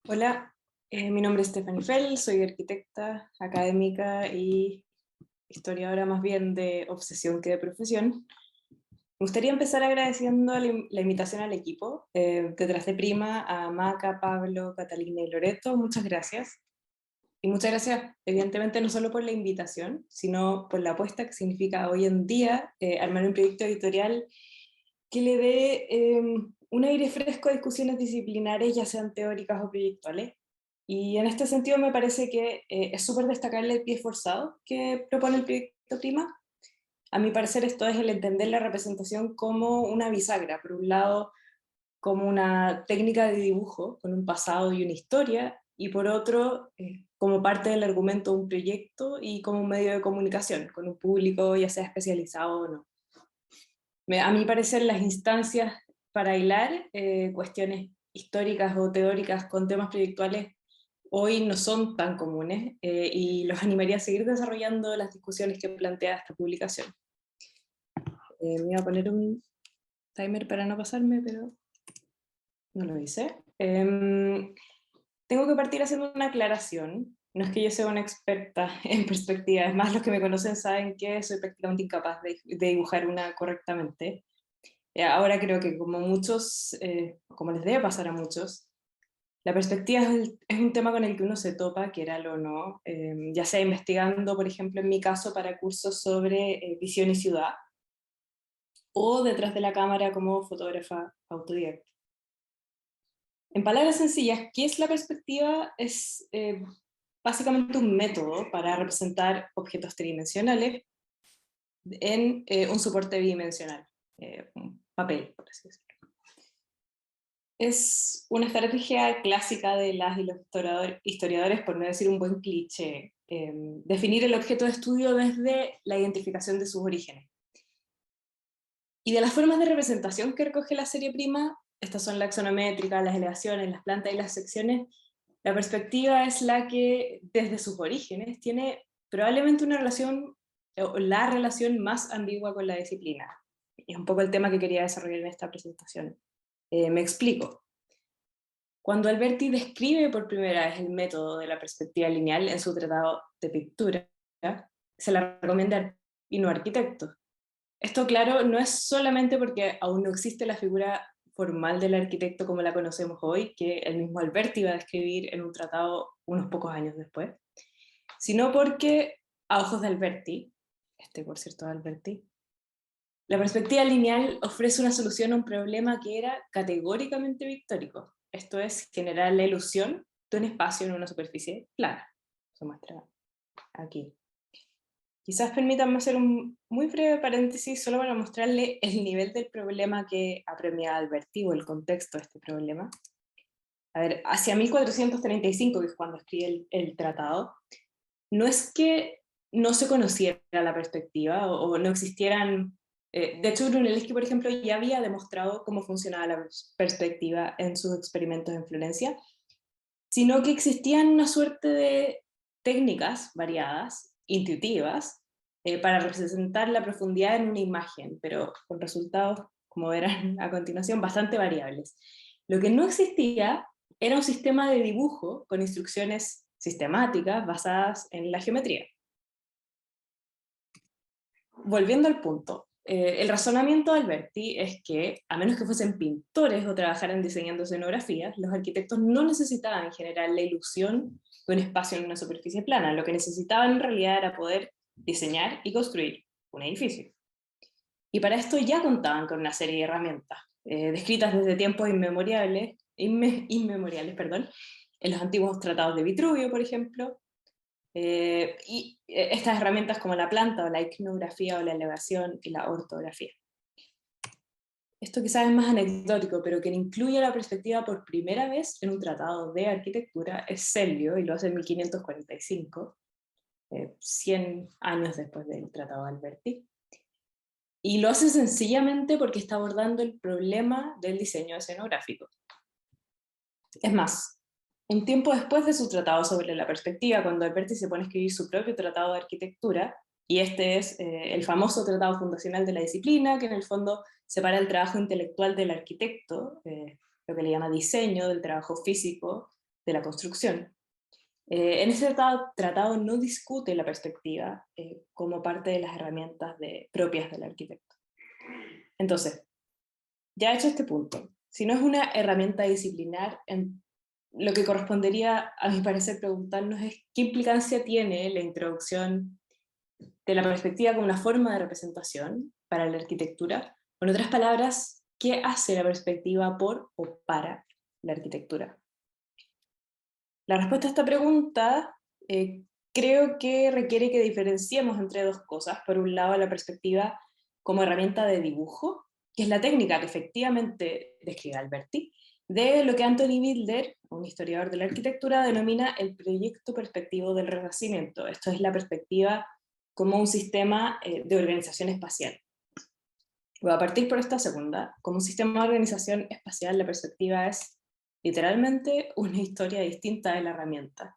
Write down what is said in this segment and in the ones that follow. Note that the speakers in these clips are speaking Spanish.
Hola, mi nombre es Stephanie Fell, soy arquitecta, académica y historiadora más bien de obsesión que de profesión. Me gustaría empezar agradeciendo la invitación al equipo, detrás de Prima, a Maca, Pablo, Catalina y Loreto, muchas gracias. Y muchas gracias, evidentemente, no solo por la invitación, sino por la apuesta que significa hoy en día armar un proyecto editorial que le dé un aire fresco a discusiones disciplinares, ya sean teóricas o proyectuales. Y en este sentido me parece que es súper destacable el pie forzado que propone el proyecto Prima. A mi parecer esto es el entender la representación como una bisagra, por un lado como una técnica de dibujo con un pasado y una historia, y por otro como parte del argumento de un proyecto y como un medio de comunicación con un público ya sea especializado o no. A mi parecer las instancias para hilar cuestiones históricas o teóricas con temas proyectuales hoy no son tan comunes y los animaría a seguir desarrollando las discusiones que plantea esta publicación. Me voy a poner un timer para no pasarme, pero no lo hice. Tengo que partir haciendo una aclaración. No es que yo sea una experta en perspectiva, es más, los que me conocen saben que soy prácticamente incapaz de dibujar una correctamente. Ahora creo que como muchos, como les debe pasar a muchos, la perspectiva es un tema con el que uno se topa, quéralo o no, ya sea investigando, por ejemplo, en mi caso, para cursos sobre visión y ciudad, o detrás de la cámara como fotógrafa autodidacta. En palabras sencillas, ¿qué es la perspectiva? Es básicamente un método para representar objetos tridimensionales en un soporte bidimensional, un papel, por así decirlo. Es una estrategia clásica de las y los historiadores, por no decir un buen cliché, definir el objeto de estudio desde la identificación de sus orígenes. Y de las formas de representación que recoge la serie Prima, estas son la axonométrica, las elevaciones, las plantas y las secciones, la perspectiva es la que desde sus orígenes tiene probablemente una relación, o la relación más ambigua con la disciplina. Y es un poco el tema que quería desarrollar en esta presentación. Me explico. Cuando Alberti describe por primera vez el método de la perspectiva lineal en su tratado de pintura, se la recomienda y no a arquitectos. Esto, claro, no es solamente porque aún no existe la figura formal del arquitecto como la conocemos hoy, que el mismo Alberti va a describir en un tratado unos pocos años después, sino porque, a ojos de Alberti, por cierto, Alberti, la perspectiva lineal ofrece una solución a un problema que era categóricamente pictórico, esto es, generar la ilusión de un espacio en una superficie plana. Se muestra aquí. Quizás permítanme hacer un muy breve paréntesis solo para mostrarle el nivel del problema que apremia Alberti, o el contexto de este problema. A ver, hacia 1435, que es cuando escribe el tratado, no es que no se conociera la perspectiva o no existieran. De hecho, Brunelleschi, por ejemplo, ya había demostrado cómo funcionaba la perspectiva en sus experimentos en Florencia, sino que existían una suerte de técnicas variadas, intuitivas, para representar la profundidad en una imagen, pero con resultados, como verán a continuación, bastante variables. Lo que no existía era un sistema de dibujo con instrucciones sistemáticas basadas en la geometría. Volviendo al punto, el razonamiento de Alberti es que, a menos que fuesen pintores o trabajaran diseñando escenografías, los arquitectos no necesitaban generar la ilusión de un espacio en una superficie plana, lo que necesitaban en realidad era poder diseñar y construir un edificio. Y para esto ya contaban con una serie de herramientas, descritas desde tiempos inmemoriales, perdón, en los antiguos tratados de Vitruvio, por ejemplo, estas herramientas como la planta o la iconografía o la elevación y la ortografía. Esto quizás es más anecdótico, pero quien incluye la perspectiva por primera vez en un tratado de arquitectura es Celio, y lo hace en 1545, 100 años después del tratado de Alberti. Y lo hace sencillamente porque está abordando el problema del diseño escenográfico. Es más, un tiempo después de su tratado sobre la perspectiva, cuando Alberti se pone a escribir su propio tratado de arquitectura, y este es el famoso tratado fundacional de la disciplina, que en el fondo separa el trabajo intelectual del arquitecto, lo que le llama diseño, del trabajo físico, de la construcción. En este tratado no discute la perspectiva como parte de las herramientas propias del arquitecto. Entonces, ya hecho este punto, si no es una herramienta disciplinar, lo que correspondería, a mi parecer, preguntarnos es qué implicancia tiene la introducción de la perspectiva como una forma de representación para la arquitectura. En otras palabras, ¿qué hace la perspectiva por o para la arquitectura? La respuesta a esta pregunta creo que requiere que diferenciemos entre dos cosas. Por un lado, la perspectiva como herramienta de dibujo, que es la técnica que efectivamente describe Alberti, de lo que Anthony Wilder, un historiador de la arquitectura, denomina el proyecto perspectivo del Renacimiento. Esto es la perspectiva como un sistema de organización espacial. Voy a partir por esta segunda. Como un sistema de organización espacial, la perspectiva es literalmente una historia distinta de la herramienta.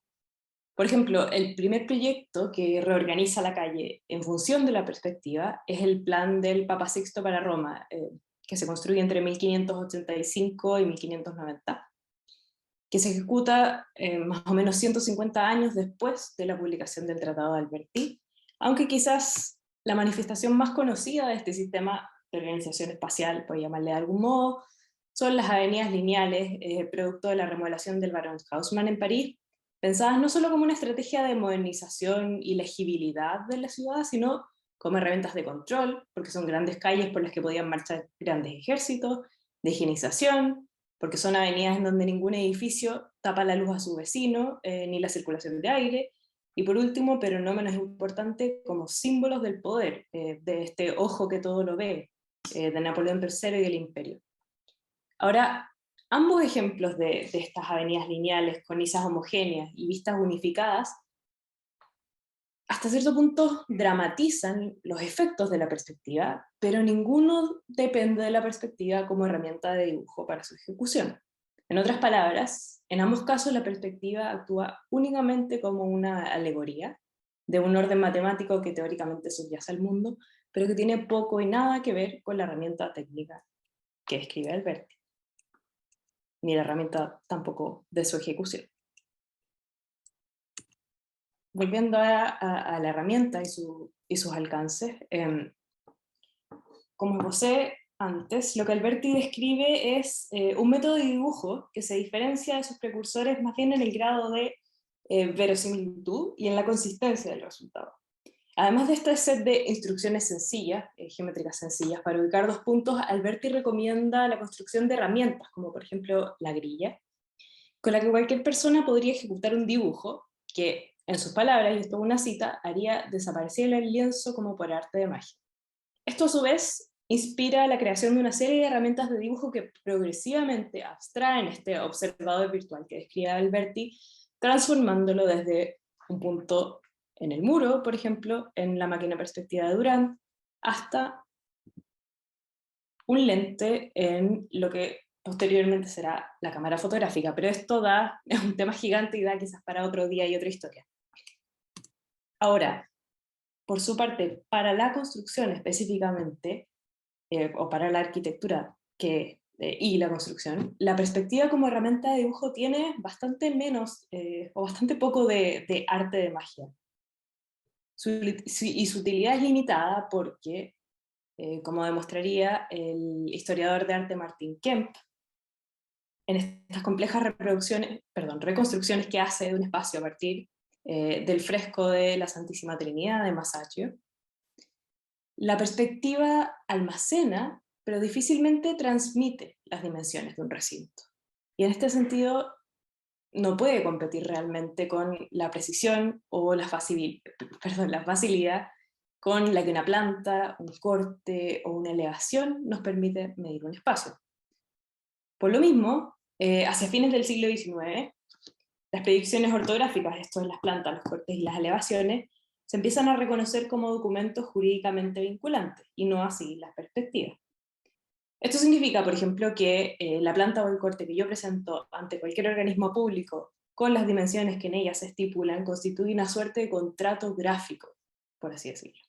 Por ejemplo, el primer proyecto que reorganiza la calle en función de la perspectiva es el plan del Papa Sixto para Roma, que se construye entre 1585 y 1590, que se ejecuta más o menos 150 años después de la publicación del Tratado de Alberti, aunque quizás la manifestación más conocida de este sistema de organización espacial, por llamarle de algún modo, son las avenidas lineales, producto de la remodelación del Barón Haussmann en París, pensadas no solo como una estrategia de modernización y legibilidad de la ciudad, sino como herramientas de control, porque son grandes calles por las que podían marchar grandes ejércitos, de higienización, porque son avenidas en donde ningún edificio tapa la luz a su vecino, ni la circulación de aire, y por último, pero no menos importante, como símbolos del poder, de este ojo que todo lo ve, de Napoleón III y del imperio. Ahora, ambos ejemplos de estas avenidas lineales con lisas homogéneas y vistas unificadas, hasta cierto punto dramatizan los efectos de la perspectiva, pero ninguno depende de la perspectiva como herramienta de dibujo para su ejecución. En otras palabras, en ambos casos la perspectiva actúa únicamente como una alegoría de un orden matemático que teóricamente subyace al mundo, pero que tiene poco y nada que ver con la herramienta técnica que describe Alberti, ni la herramienta tampoco de su ejecución. Volviendo a la herramienta y sus alcances, como esbocé antes, lo que Alberti describe es un método de dibujo que se diferencia de sus precursores más bien en el grado de verosimilitud y en la consistencia del resultado. Además de este set de instrucciones sencillas, geométricas sencillas, para ubicar dos puntos, Alberti recomienda la construcción de herramientas, como por ejemplo la grilla, con la que cualquier persona podría ejecutar un dibujo que, en sus palabras, y esto es una cita, haría desaparecer el lienzo como por arte de magia. Esto a su vez inspira la creación de una serie de herramientas de dibujo que progresivamente abstraen este observador virtual que describe Alberti, transformándolo desde un punto en el muro, por ejemplo, en la máquina perspectiva de Durand, hasta un lente en lo que posteriormente será la cámara fotográfica, pero esto es un tema gigante y da quizás para otro día y otra historia. Ahora, por su parte, para la construcción específicamente, o para la arquitectura y la construcción, la perspectiva como herramienta de dibujo tiene bastante menos o bastante poco de arte de magia. Y su utilidad es limitada porque, como demostraría el historiador de arte Martin Kemp, en estas complejas reconstrucciones que hace de un espacio a partir del fresco de la Santísima Trinidad de Masaccio, la perspectiva almacena, pero difícilmente transmite las dimensiones de un recinto. Y en este sentido, no puede competir realmente con la precisión o la facilidad con la que una planta, un corte o una elevación nos permite medir un espacio. Por lo mismo, hacia fines del siglo XIX, las predicciones ortográficas, esto es las plantas, los cortes y las elevaciones, se empiezan a reconocer como documentos jurídicamente vinculantes, y no así las perspectivas. Esto significa, por ejemplo, que la planta o el corte que yo presento ante cualquier organismo público, con las dimensiones que en ellas se estipulan, constituye una suerte de contrato gráfico, por así decirlo.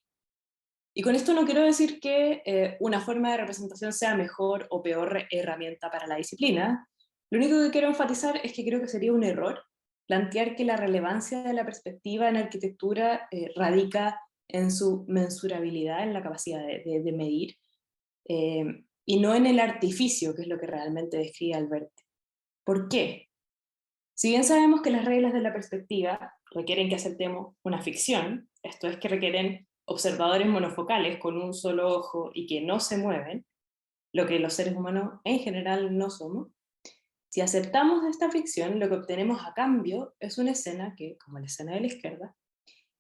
Y con esto no quiero decir que una forma de representación sea mejor o peor herramienta para la disciplina, Lo único que quiero enfatizar es que creo que sería un error plantear que la relevancia de la perspectiva en arquitectura radica en su mensurabilidad, en la capacidad de medir, y no en el artificio, que es lo que realmente describe Alberti. ¿Por qué? Si bien sabemos que las reglas de la perspectiva requieren que aceptemos una ficción, esto es que requieren observadores monofocales con un solo ojo y que no se mueven, lo que los seres humanos en general no somos, si aceptamos esta ficción, lo que obtenemos a cambio es una escena que, como la escena de la izquierda,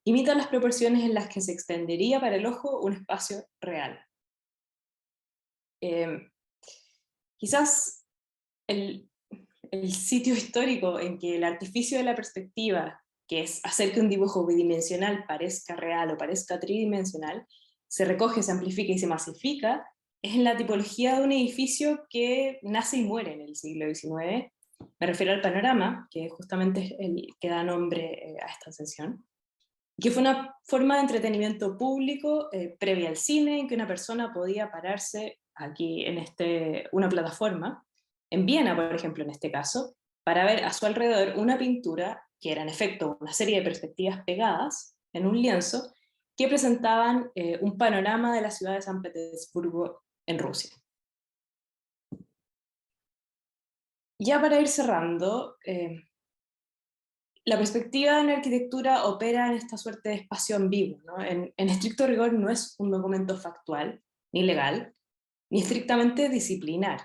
imita las proporciones en las que se extendería para el ojo un espacio real. Eh, Quizás el, el sitio histórico en que el artificio de la perspectiva, que es hacer que un dibujo bidimensional parezca real o parezca tridimensional, se recoge, se amplifica y se masifica, es en la tipología de un edificio que nace y muere en el siglo XIX. Me refiero al panorama, que justamente es el que da nombre a esta sesión, que fue una forma de entretenimiento público previa al cine, en que una persona podía pararse aquí en una plataforma, en Viena, por ejemplo, en este caso, para ver a su alrededor una pintura que era en efecto una serie de perspectivas pegadas en un lienzo que presentaban un panorama de la ciudad de San Petersburgo en Rusia. Ya para ir cerrando, la perspectiva en la arquitectura opera en esta suerte de espacio ambiguo, ¿no? En estricto rigor no es un documento factual, ni legal, ni estrictamente disciplinar.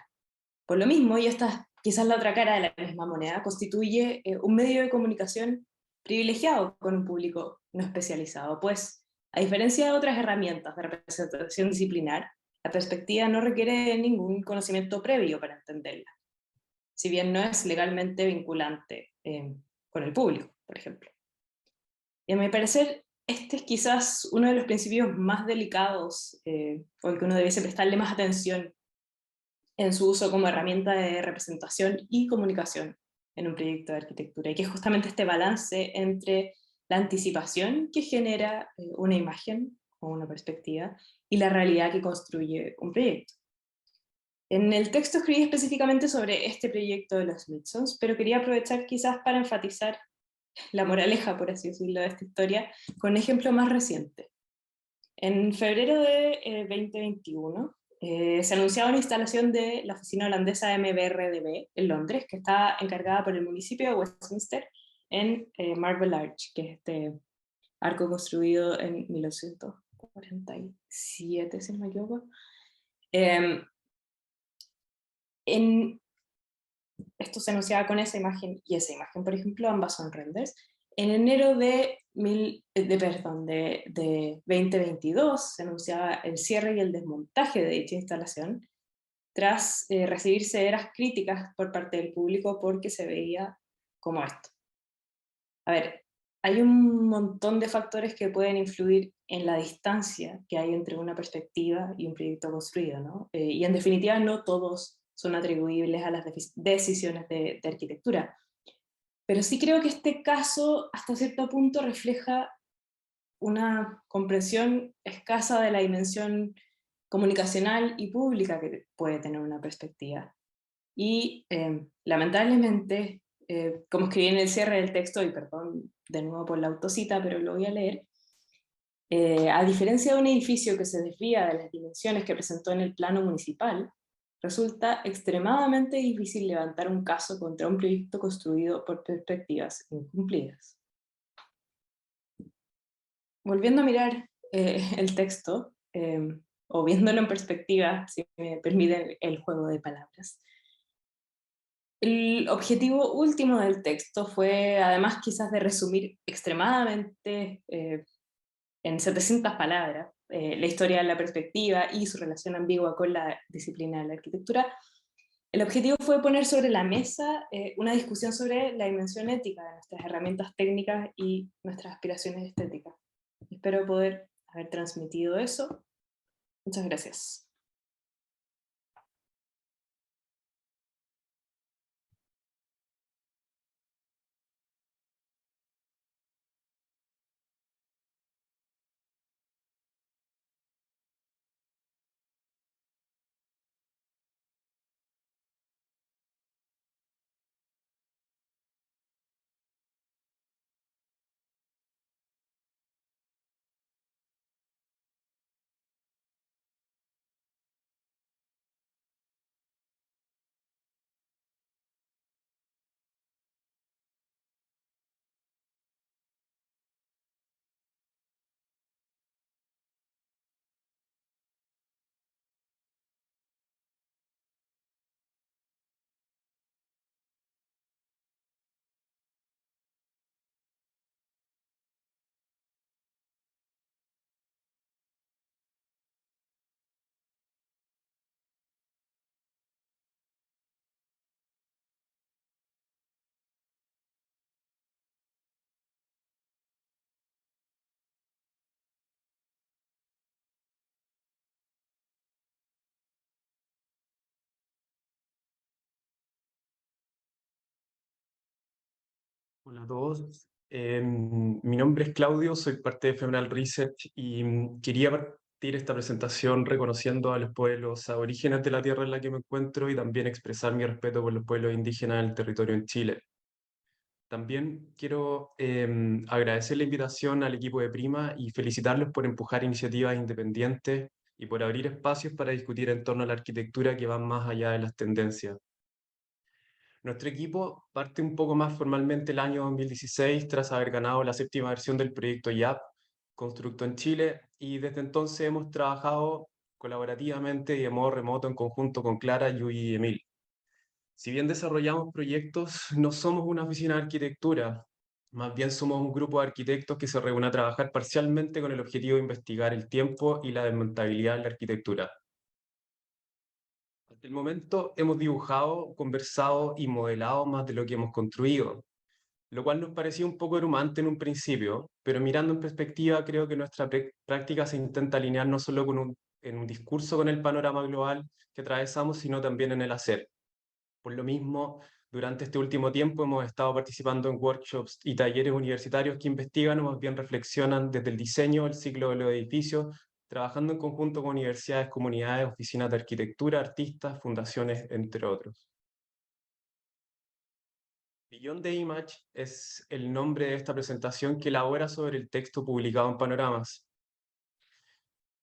Por lo mismo, y esta es quizás la otra cara de la misma moneda, constituye un medio de comunicación privilegiado con un público no especializado, pues, a diferencia de otras herramientas de representación disciplinar, la perspectiva no requiere ningún conocimiento previo para entenderla, si bien no es legalmente vinculante con el público, por ejemplo. Y a mi parecer, este es quizás uno de los principios más delicados, o el que uno debiese prestarle más atención en su uso como herramienta de representación y comunicación en un proyecto de arquitectura, y que es justamente este balance entre la anticipación que genera una imagen o una perspectiva y la realidad que construye un proyecto. En el texto escribí específicamente sobre este proyecto de los Smithsons, pero quería aprovechar quizás para enfatizar la moraleja, por así decirlo, de esta historia, con un ejemplo más reciente. En febrero de 2021 se anunciaba una instalación de la oficina holandesa MBRDB en Londres, que está encargada por el municipio de Westminster en Marble Arch, que es este arco construido en 1947, si no me equivoco. Eh, en, Esto se anunciaba con esa imagen y esa imagen, por ejemplo, ambas son renders. En enero de 2022 se anunciaba el cierre y el desmontaje de dicha instalación, tras recibir severas críticas por parte del público porque se veía como esto. A ver, hay un montón de factores que pueden influir en la distancia que hay entre una perspectiva y un proyecto construido, ¿no? Y en definitiva no todos son atribuibles a las decisiones de arquitectura. Pero sí creo que este caso, hasta cierto punto, refleja una comprensión escasa de la dimensión comunicacional y pública que puede tener una perspectiva. Y lamentablemente, como escribí en el cierre del texto, y perdón de nuevo por la autocita, pero lo voy a leer, a diferencia de un edificio que se desvía de las dimensiones que presentó en el plano municipal, resulta extremadamente difícil levantar un caso contra un proyecto construido por perspectivas incumplidas. Volviendo a mirar el texto, o viéndolo en perspectiva, si me permiten el juego de palabras, el objetivo último del texto fue, además quizás de resumir extremadamente en 700 palabras la historia de la perspectiva y su relación ambigua con la disciplina de la arquitectura, el objetivo fue poner sobre la mesa una discusión sobre la dimensión ética de nuestras herramientas técnicas y nuestras aspiraciones estéticas. Espero poder haber transmitido eso. Muchas gracias. Hola a todos. Mi nombre es Claudio, soy parte de Femenal Research y quería partir esta presentación reconociendo a los pueblos aborígenes de la tierra en la que me encuentro y también expresar mi respeto por los pueblos indígenas del territorio en Chile. También quiero agradecer la invitación al equipo de Prima y felicitarlos por empujar iniciativas independientes y por abrir espacios para discutir en torno a la arquitectura que van más allá de las tendencias. Nuestro equipo parte un poco más formalmente el año 2016 tras haber ganado la séptima versión del proyecto YAP, Constructo en Chile, y desde entonces hemos trabajado colaborativamente y de modo remoto en conjunto con Clara, Yui y Emil. Si bien desarrollamos proyectos, no somos una oficina de arquitectura, más bien somos un grupo de arquitectos que se reúne a trabajar parcialmente con el objetivo de investigar el tiempo y la desmontabilidad en la arquitectura. Hasta el momento hemos dibujado, conversado y modelado más de lo que hemos construido, lo cual nos parecía un poco abrumante en un principio, pero mirando en perspectiva creo que nuestra práctica se intenta alinear no solo en un discurso con el panorama global que atravesamos, sino también en el hacer. Por lo mismo, durante este último tiempo hemos estado participando en workshops y talleres universitarios que investigan o más bien reflexionan desde el diseño, el ciclo de los edificios, trabajando en conjunto con universidades, comunidades, oficinas de arquitectura, artistas, fundaciones, entre otros. Beyond the Image es el nombre de esta presentación que elabora sobre el texto publicado en Panoramas,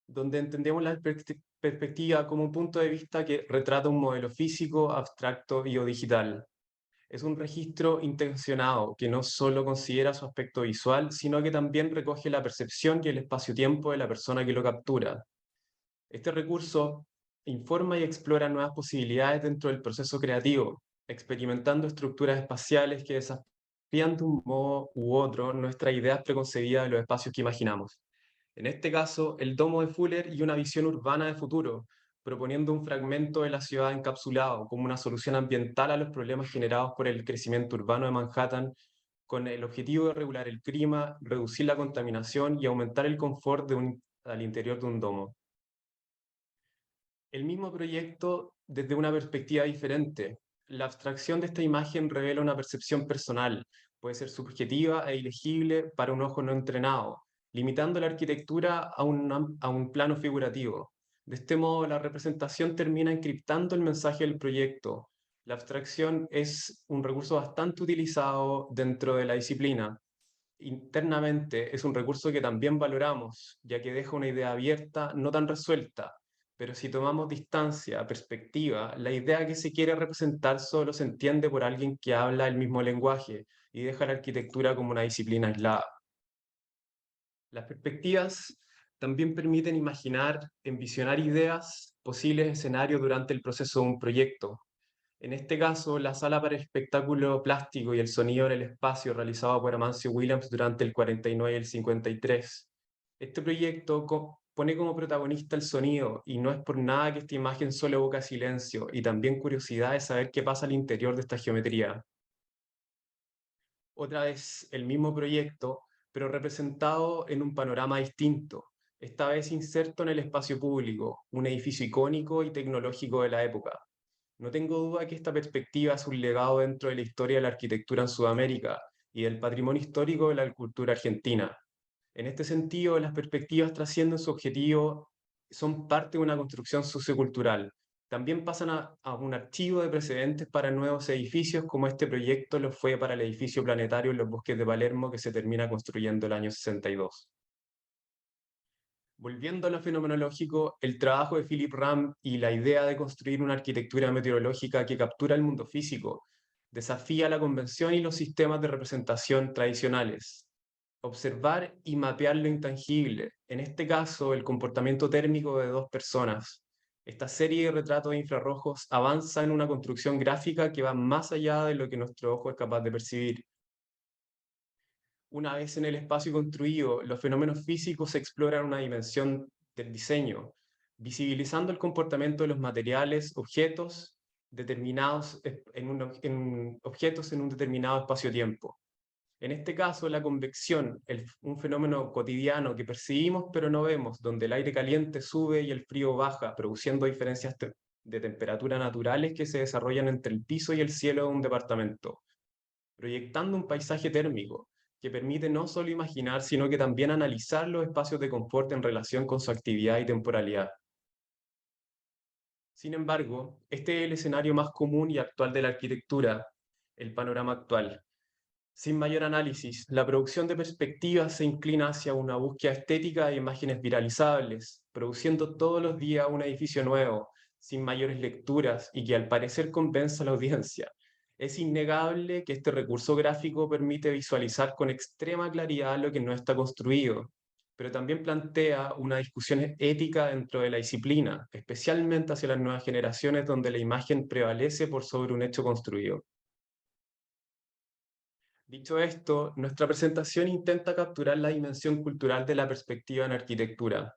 donde entendemos la perspectiva como un punto de vista que retrata un modelo físico, abstracto y o digital. Es un registro intencionado que no solo considera su aspecto visual, sino que también recoge la percepción y el espacio-tiempo de la persona que lo captura. Este recurso informa y explora nuevas posibilidades dentro del proceso creativo, experimentando estructuras espaciales que desafían de un modo u otro nuestras ideas preconcebidas de los espacios que imaginamos. En este caso, el domo de Fuller y una visión urbana de futuro, proponiendo un fragmento de la ciudad encapsulado como una solución ambiental a los problemas generados por el crecimiento urbano de Manhattan, con el objetivo de regular el clima, reducir la contaminación y aumentar el confort al interior de un domo. El mismo proyecto desde una perspectiva diferente. La abstracción de esta imagen revela una percepción personal, puede ser subjetiva e ilegible para un ojo no entrenado, limitando la arquitectura a un plano figurativo. De este modo, la representación termina encriptando el mensaje del proyecto. La abstracción es un recurso bastante utilizado dentro de la disciplina. Internamente es un recurso que también valoramos, ya que deja una idea abierta, no tan resuelta, pero si tomamos distancia, perspectiva, la idea que se quiere representar solo se entiende por alguien que habla el mismo lenguaje y deja la arquitectura como una disciplina aislada. Las perspectivas también permiten imaginar, envisionar ideas, posibles escenarios durante el proceso de un proyecto. En este caso, la sala para el espectáculo plástico y el sonido en el espacio realizado por Amancio Williams durante el 49 y el 53. Este proyecto pone como protagonista el sonido y no es por nada que esta imagen solo evoca silencio y también curiosidad de saber qué pasa al interior de esta geometría. Otra vez el mismo proyecto, pero representado en un panorama distinto, esta vez inserto en el espacio público, un edificio icónico y tecnológico de la época. No tengo duda que esta perspectiva es un legado dentro de la historia de la arquitectura en Sudamérica y del patrimonio histórico de la cultura argentina. En este sentido, las perspectivas trascienden su objetivo, son parte de una construcción sociocultural. También pasan a un archivo de precedentes para nuevos edificios, como este proyecto lo fue para el edificio planetario en los bosques de Palermo, que se termina construyendo el año 62. Volviendo a lo fenomenológico, el trabajo de Philip Ram y la idea de construir una arquitectura meteorológica que captura el mundo físico desafía la convención y los sistemas de representación tradicionales. Observar y mapear lo intangible, en este caso el comportamiento térmico de dos personas. Esta serie de retratos infrarrojos avanza en una construcción gráfica que va más allá de lo que nuestro ojo es capaz de percibir. Una vez en el espacio construido, los fenómenos físicos exploran una dimensión del diseño, visibilizando el comportamiento de los materiales, objetos determinados objetos en un determinado espacio-tiempo. En este caso, la convección, un fenómeno cotidiano que percibimos pero no vemos, donde el aire caliente sube y el frío baja, produciendo diferencias de temperatura naturales que se desarrollan entre el piso y el cielo de un departamento. proyectando un paisaje térmico que permite no solo imaginar, sino que también analizar los espacios de confort en relación con su actividad y temporalidad. Sin embargo, este es el escenario más común y actual de la arquitectura, el panorama actual. Sin mayor análisis, la producción de perspectivas se inclina hacia una búsqueda estética de imágenes viralizables, produciendo todos los días un edificio nuevo, sin mayores lecturas y que al parecer convence a la audiencia. Es innegable que este recurso gráfico permite visualizar con extrema claridad lo que no está construido, pero también plantea una discusión ética dentro de la disciplina, especialmente hacia las nuevas generaciones donde la imagen prevalece por sobre un hecho construido. Dicho esto, nuestra presentación intenta capturar la dimensión cultural de la perspectiva en arquitectura.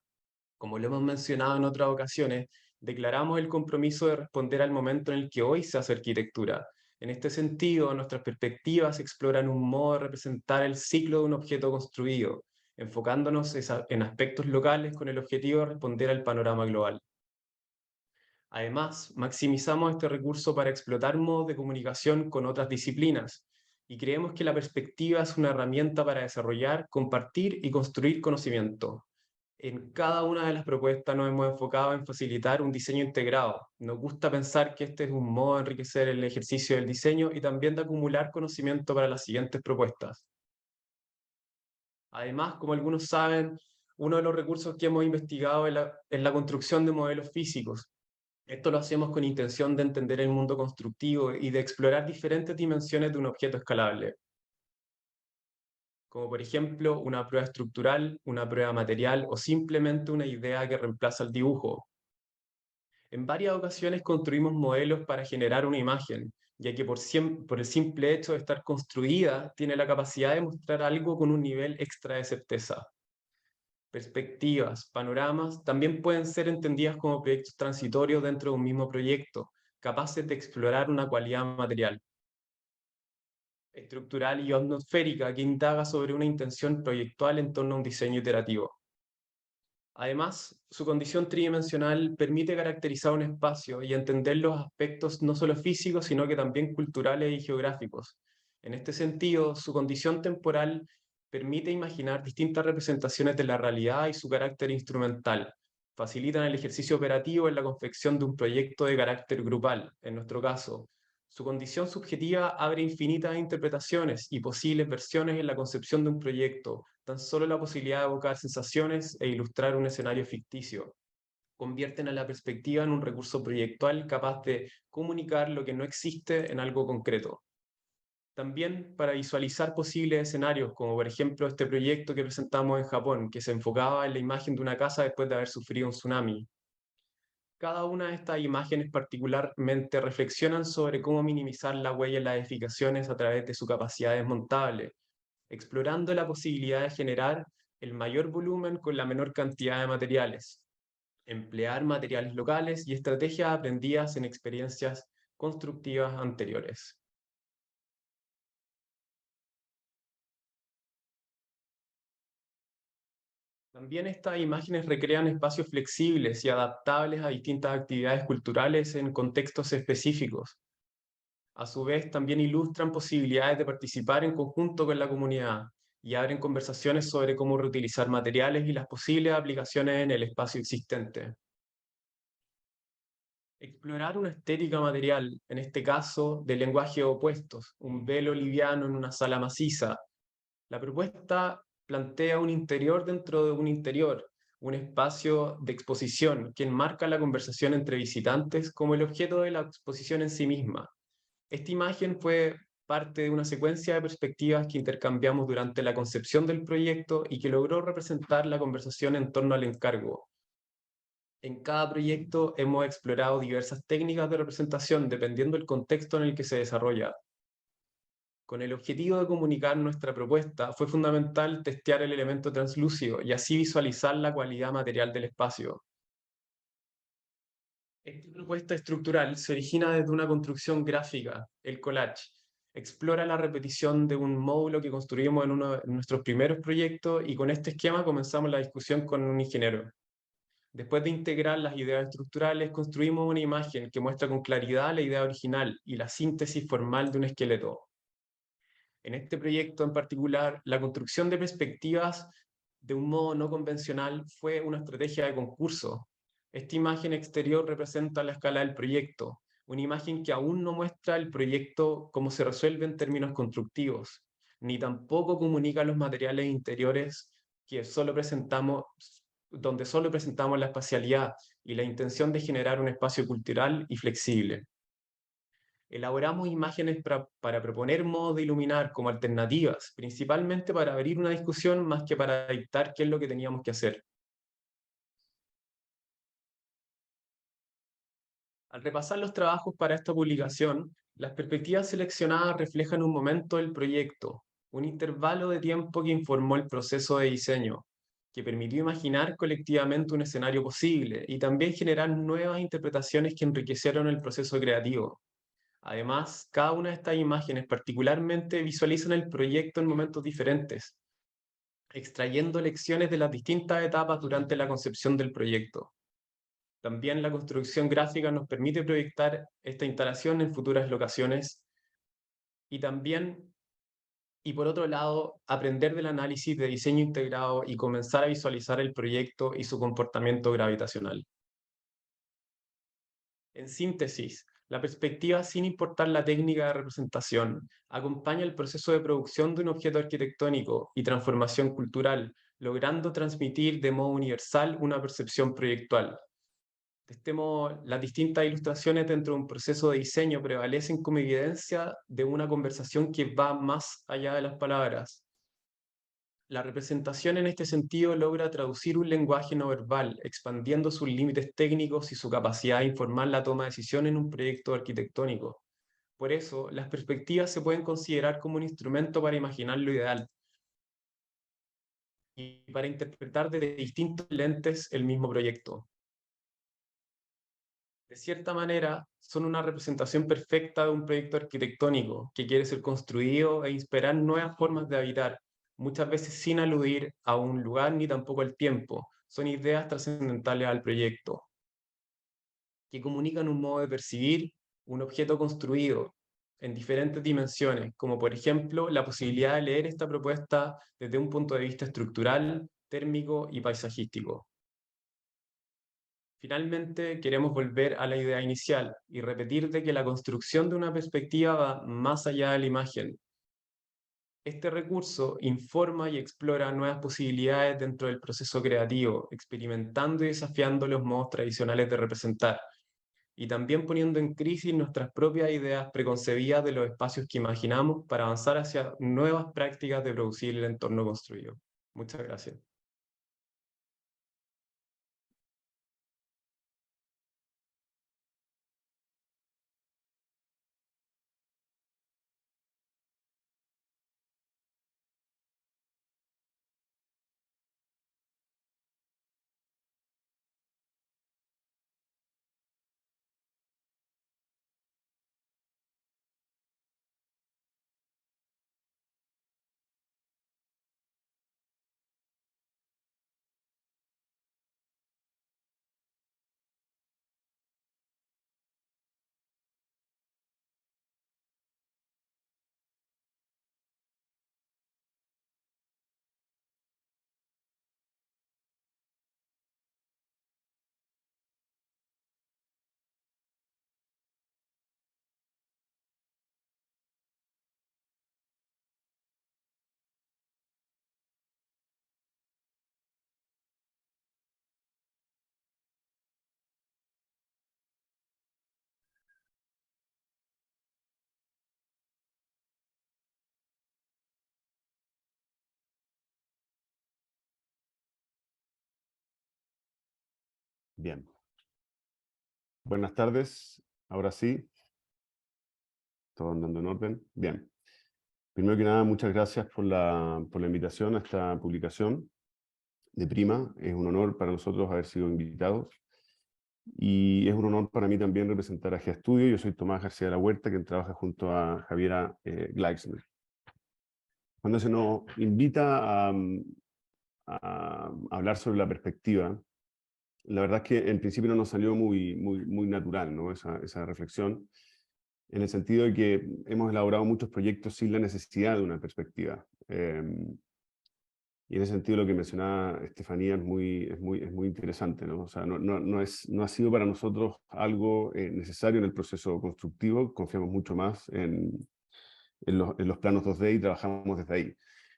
Como lo hemos mencionado en otras ocasiones, declaramos el compromiso de responder al momento en el que hoy se hace arquitectura. En este sentido, nuestras perspectivas exploran un modo de representar el ciclo de un objeto construido, enfocándonos en aspectos locales con el objetivo de responder al panorama global. Además, maximizamos este recurso para explotar modos de comunicación con otras disciplinas y creemos que la perspectiva es una herramienta para desarrollar, compartir y construir conocimiento. En cada una de las propuestas nos hemos enfocado en facilitar un diseño integrado. Nos gusta pensar que este es un modo de enriquecer el ejercicio del diseño y también de acumular conocimiento para las siguientes propuestas. Además, como algunos saben, uno de los recursos que hemos investigado es la construcción de modelos físicos. Esto lo hacemos con intención de entender el mundo constructivo y de explorar diferentes dimensiones de un objeto escalable, como por ejemplo una prueba estructural, una prueba material o simplemente una idea que reemplaza el dibujo. En varias ocasiones construimos modelos para generar una imagen, ya que por el simple hecho de estar construida tiene la capacidad de mostrar algo con un nivel extra de certeza. Perspectivas, panoramas, también pueden ser entendidas como proyectos transitorios dentro de un mismo proyecto, capaces de explorar una cualidad material, estructural y atmosférica que indaga sobre una intención proyectual en torno a un diseño iterativo. Además, su condición tridimensional permite caracterizar un espacio y entender los aspectos no solo físicos, sino que también culturales y geográficos. En este sentido, su condición temporal permite imaginar distintas representaciones de la realidad y su carácter instrumental. Facilitan el ejercicio operativo en la confección de un proyecto de carácter grupal, en nuestro caso. Su condición subjetiva abre infinitas interpretaciones y posibles versiones en la concepción de un proyecto, tan solo la posibilidad de evocar sensaciones e ilustrar un escenario ficticio. Convierten a la perspectiva en un recurso proyectual capaz de comunicar lo que no existe en algo concreto. También para visualizar posibles escenarios, como por ejemplo este proyecto que presentamos en Japón, que se enfocaba en la imagen de una casa después de haber sufrido un tsunami. Cada una de estas imágenes particularmente reflexionan sobre cómo minimizar la huella en las edificaciones a través de su capacidad desmontable, explorando la posibilidad de generar el mayor volumen con la menor cantidad de materiales, emplear materiales locales y estrategias aprendidas en experiencias constructivas anteriores. También estas imágenes recrean espacios flexibles y adaptables a distintas actividades culturales en contextos específicos. A su vez, también ilustran posibilidades de participar en conjunto con la comunidad y abren conversaciones sobre cómo reutilizar materiales y las posibles aplicaciones en el espacio existente. Explorar una estética material, en este caso de lenguaje de opuestos, un velo liviano en una sala maciza. La propuesta plantea un interior dentro de un interior, un espacio de exposición que enmarca la conversación entre visitantes como el objeto de la exposición en sí misma. Esta imagen fue parte de una secuencia de perspectivas que intercambiamos durante la concepción del proyecto y que logró representar la conversación en torno al encargo. En cada proyecto hemos explorado diversas técnicas de representación dependiendo del contexto en el que se desarrolla. Con el objetivo de comunicar nuestra propuesta, fue fundamental testear el elemento translúcido y así visualizar la cualidad material del espacio. Esta propuesta estructural se origina desde una construcción gráfica, el collage. Explora la repetición de un módulo que construimos en uno de nuestros primeros proyectos y con este esquema comenzamos la discusión con un ingeniero. Después de integrar las ideas estructurales, construimos una imagen que muestra con claridad la idea original y la síntesis formal de un esqueleto. En este proyecto en particular, la construcción de perspectivas de un modo no convencional fue una estrategia de concurso. Esta imagen exterior representa la escala del proyecto, una imagen que aún no muestra el proyecto como se resuelve en términos constructivos, ni tampoco comunica los materiales interiores que donde solo presentamos la espacialidad y la intención de generar un espacio cultural y flexible. Elaboramos imágenes para proponer modos de iluminar como alternativas, principalmente para abrir una discusión más que para dictar qué es lo que teníamos que hacer. Al repasar los trabajos para esta publicación, las perspectivas seleccionadas reflejan un momento del proyecto, un intervalo de tiempo que informó el proceso de diseño, que permitió imaginar colectivamente un escenario posible y también generar nuevas interpretaciones que enriquecieron el proceso creativo. Además, cada una de estas imágenes particularmente visualizan el proyecto en momentos diferentes, extrayendo lecciones de las distintas etapas durante la concepción del proyecto. También la construcción gráfica nos permite proyectar esta instalación en futuras locaciones y también, y por otro lado, aprender del análisis de diseño integrado y comenzar a visualizar el proyecto y su comportamiento gravitacional. En síntesis, la perspectiva, sin importar la técnica de representación, acompaña el proceso de producción de un objeto arquitectónico y transformación cultural, logrando transmitir de modo universal una percepción proyectual. De este modo, las distintas ilustraciones dentro de un proceso de diseño prevalecen como evidencia de una conversación que va más allá de las palabras. La representación en este sentido logra traducir un lenguaje no verbal, expandiendo sus límites técnicos y su capacidad de informar la toma de decisión en un proyecto arquitectónico. Por eso, las perspectivas se pueden considerar como un instrumento para imaginar lo ideal y para interpretar desde distintos lentes el mismo proyecto. De cierta manera, son una representación perfecta de un proyecto arquitectónico que quiere ser construido e inspirar nuevas formas de habitar, muchas veces sin aludir a un lugar ni tampoco al tiempo. Son ideas trascendentales al proyecto, que comunican un modo de percibir un objeto construido en diferentes dimensiones, como por ejemplo la posibilidad de leer esta propuesta desde un punto de vista estructural, térmico y paisajístico. Finalmente, queremos volver a la idea inicial y repetir de que la construcción de una perspectiva va más allá de la imagen. Este recurso informa y explora nuevas posibilidades dentro del proceso creativo, experimentando y desafiando los modos tradicionales de representar, y también poniendo en crisis nuestras propias ideas preconcebidas de los espacios que imaginamos para avanzar hacia nuevas prácticas de producir el entorno construido. Muchas gracias. Bien. Buenas tardes. Ahora sí. Todo andando en orden. Bien. Primero que nada, muchas gracias por la invitación a esta publicación de Prima. Es un honor para nosotros haber sido invitados. Y es un honor para mí también representar a GeoStudio. Yo soy Tomás García de la Huerta, quien trabaja junto a Javiera Gleixner. Cuando se nos invita a hablar sobre la perspectiva, la verdad es que en principio no nos salió muy natural, ¿no? Esa reflexión. en el sentido de que hemos elaborado muchos proyectos sin la necesidad de una perspectiva. Y en ese sentido lo que mencionaba Estefanía es muy interesante, ¿no? O sea, no ha sido para nosotros algo necesario en el proceso constructivo, confiamos mucho más en los planos 2D y trabajamos desde ahí.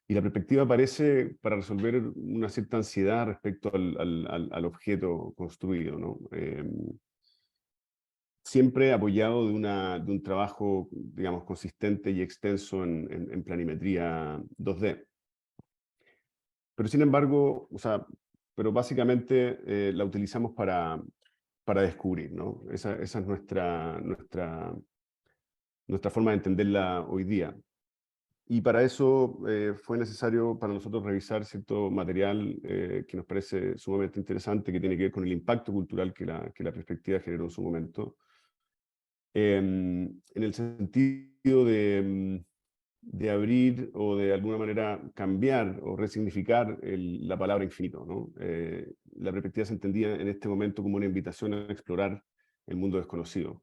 Y la perspectiva aparece para resolver una cierta ansiedad respecto al objeto construido, ¿no? Siempre apoyado de un trabajo, digamos, consistente y extenso en planimetría 2D. Pero sin embargo, o sea, pero básicamente la utilizamos para descubrir, ¿no? Esa es nuestra forma de entenderla hoy día. Y para eso fue necesario para nosotros revisar cierto material que nos parece sumamente interesante, que tiene que ver con el impacto cultural que la perspectiva generó en su momento. En el sentido de abrir o de alguna manera cambiar o resignificar la palabra infinito, ¿no? La perspectiva se entendía en este momento como una invitación a explorar el mundo desconocido.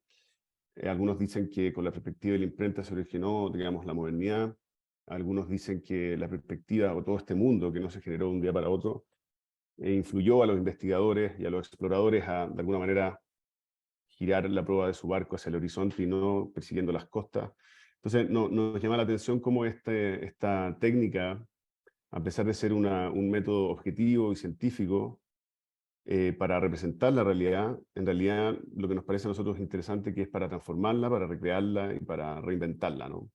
Algunos dicen que con la perspectiva de la imprenta se originó, digamos, la modernidad. Algunos dicen que la perspectiva o todo este mundo que no se generó de un día para otro influyó a los investigadores y a los exploradores a, de alguna manera, girar la proa de su barco hacia el horizonte y no persiguiendo las costas. Entonces, nos llama la atención cómo esta técnica, a pesar de ser un método objetivo y científico para representar la realidad, en realidad lo que nos parece a nosotros interesante que es para transformarla, para recrearla y para reinventarla, ¿no?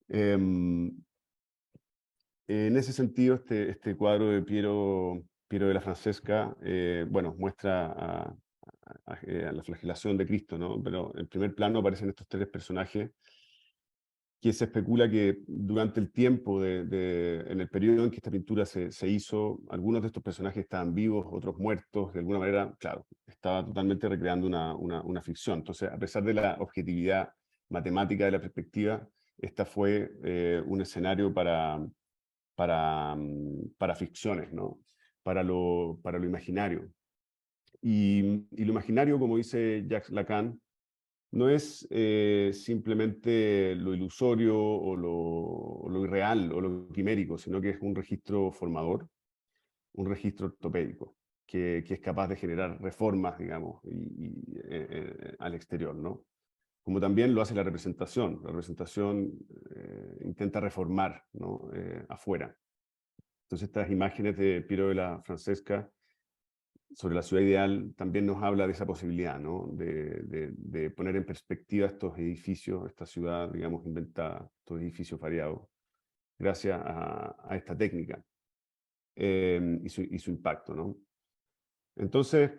En ese sentido, este cuadro de Piero de la Francesca, bueno, muestra a la flagelación de Cristo, ¿no? Pero en primer plano aparecen estos tres personajes que se especula que durante el tiempo, en el periodo en que esta pintura se hizo, algunos de estos personajes estaban vivos, otros muertos, de alguna manera, claro, estaba totalmente recreando una ficción. Entonces, a pesar de la objetividad matemática de la perspectiva, esta fue un escenario para ficciones, ¿no? Para lo imaginario. Y lo imaginario, como dice Jacques Lacan, no es simplemente lo ilusorio o lo irreal o lo quimérico, sino que es un registro formador, un registro ortopédico, que es capaz de generar reformas, digamos, al exterior, ¿no? Como también lo hace la representación. La representación intenta reformar, ¿no? Afuera. Entonces estas imágenes de Piero de la Francesca sobre la ciudad ideal también nos habla de esa posibilidad, ¿no? De poner en perspectiva estos edificios, esta ciudad, digamos, inventada, estos edificios variados, gracias a esta técnica y su impacto, ¿no? Entonces,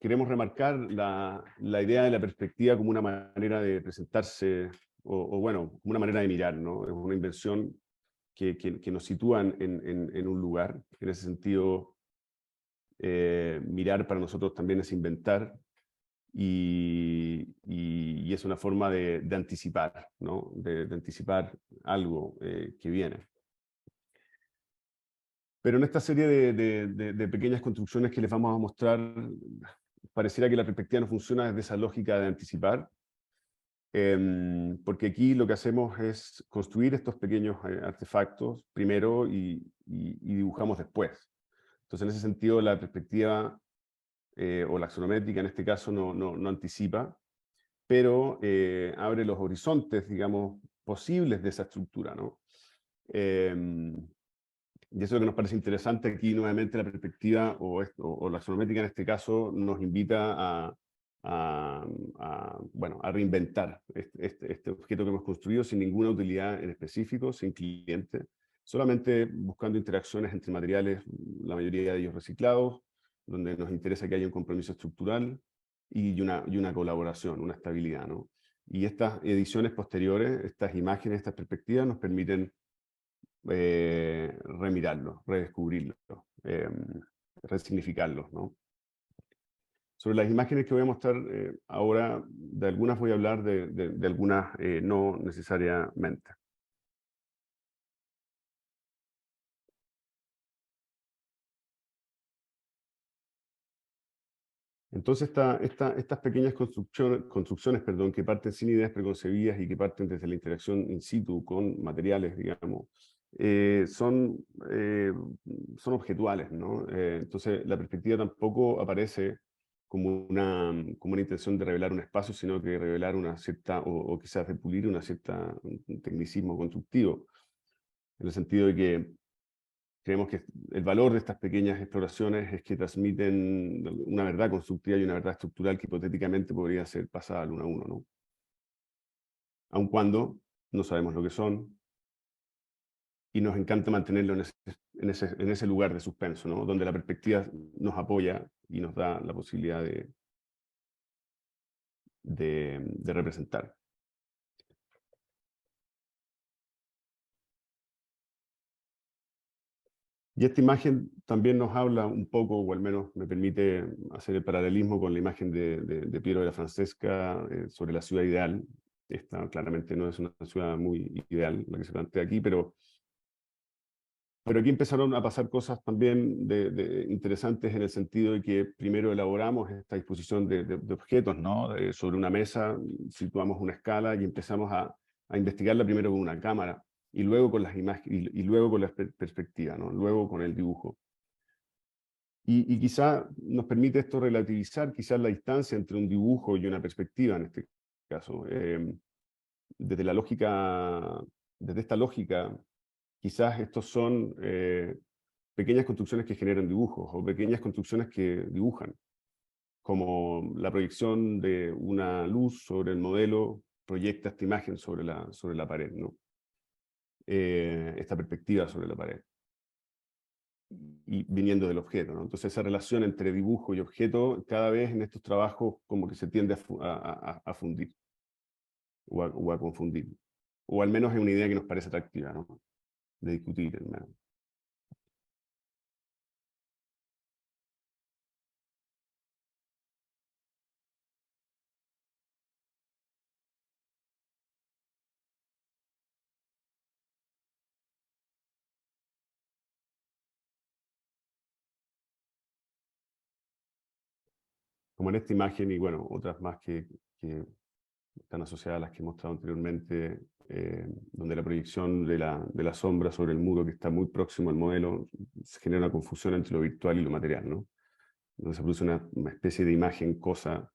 queremos remarcar la idea de la perspectiva como una manera de presentarse, o bueno, como una manera de mirar, ¿no? Es una invención que nos sitúa en un lugar. En ese sentido, mirar para nosotros también es inventar y es una forma de anticipar, ¿no? De anticipar algo que viene. Pero en esta serie de pequeñas construcciones que les vamos a mostrar, pareciera que la perspectiva no funciona desde esa lógica de anticipar, porque aquí lo que hacemos es construir estos pequeños artefactos primero y dibujamos después. Entonces, en ese sentido, la perspectiva o la axonométrica en este caso no anticipa, pero abre los horizontes, digamos, posibles de esa estructura, ¿no? Y eso es lo que nos parece interesante aquí, nuevamente la perspectiva o la axonométrica en este caso nos invita bueno, a reinventar este objeto que hemos construido sin ninguna utilidad en específico, sin cliente, solamente buscando interacciones entre materiales, la mayoría de ellos reciclados, donde nos interesa que haya un compromiso estructural y una colaboración, una estabilidad, ¿no? Y estas ediciones posteriores, estas imágenes, estas perspectivas nos permiten remirarlos, redescubrirlos, resignificarlos, ¿no? Sobre las imágenes que voy a mostrar ahora, de algunas voy a hablar, de algunas no necesariamente. Entonces, estas pequeñas construcciones, perdón, que parten sin ideas preconcebidas y que parten desde la interacción in situ con materiales, digamos, son objetuales, ¿no? Entonces, la perspectiva tampoco aparece como una intención de revelar un espacio, sino que revelar una cierta, o quizás de pulir un tecnicismo constructivo, en el sentido de que creemos que el valor de estas pequeñas exploraciones es que transmiten una verdad constructiva y una verdad estructural que hipotéticamente podría ser pasada al uno a uno, ¿no? Aun cuando no sabemos lo que son, y nos encanta mantenerlo en ese lugar de suspenso, ¿no? Donde la perspectiva nos apoya y nos da la posibilidad de representar. Y esta imagen también nos habla un poco, o al menos me permite hacer el paralelismo con la imagen de Piero de la Francesca sobre la ciudad ideal. Esta claramente no es una ciudad muy ideal, la que se plantea aquí, pero aquí empezaron a pasar cosas también interesantes en el sentido de que primero elaboramos esta disposición de objetos, ¿no? Sobre una mesa, situamos una escala y empezamos a investigarla primero con una cámara y luego con las imágenes y luego con la perspectiva, ¿no? Luego con el dibujo. Y quizá nos permite esto relativizar quizás la distancia entre un dibujo y una perspectiva en este caso. Desde la lógica, desde esta lógica, quizás estos son pequeñas construcciones que generan dibujos o pequeñas construcciones que dibujan, como la proyección de una luz sobre el modelo proyecta esta imagen sobre la pared, ¿no? Esta perspectiva sobre la pared, y viniendo del objeto, ¿no? Entonces esa relación entre dibujo y objeto cada vez en estos trabajos como que se tiende a fundir o a confundir, o al menos es una idea que nos parece atractiva, ¿no? De discutir, hermano. Como en esta imagen y bueno, otras más que están asociadas a las que he mostrado anteriormente, donde la proyección de la sombra sobre el muro que está muy próximo al modelo se genera una confusión entre lo virtual y lo material, ¿no? Donde se produce una especie de imagen cosa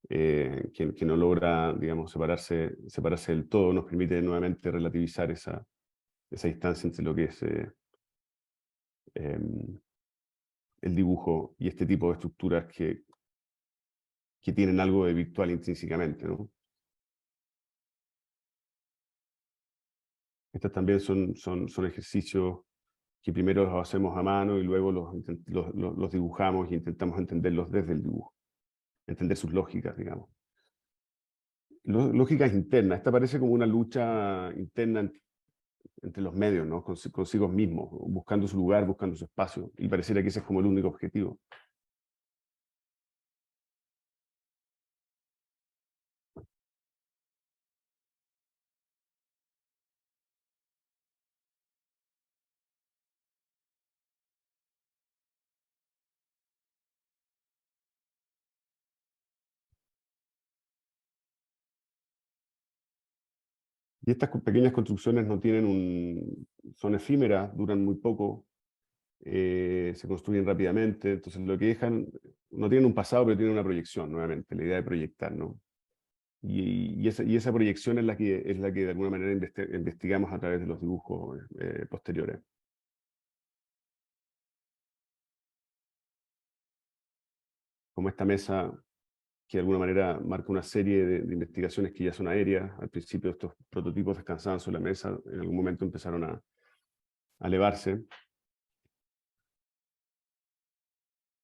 que no logra, digamos, separarse del todo, nos permite nuevamente relativizar esa distancia entre lo que es el dibujo y este tipo de estructuras que tienen algo de virtual intrínsecamente, ¿no? Estos también son ejercicios que primero los hacemos a mano y luego los dibujamos y intentamos entenderlos desde el dibujo, entender sus lógicas, digamos. Lógicas internas, esta parece como una lucha interna entre los medios, ¿no? Consigo mismos, buscando su lugar, buscando su espacio, y pareciera que ese es como el único objetivo. Y estas pequeñas construcciones no tienen son efímeras, duran muy poco, se construyen rápidamente, entonces lo que dejan, no tienen un pasado, pero tienen una proyección, nuevamente, la idea de proyectar, ¿no? Y esa proyección es la que de alguna manera investigamos a través de los dibujos posteriores. Como esta mesa que de alguna manera marca una serie de investigaciones que ya son aéreas. Al principio estos prototipos descansaban sobre la mesa, en algún momento empezaron a elevarse.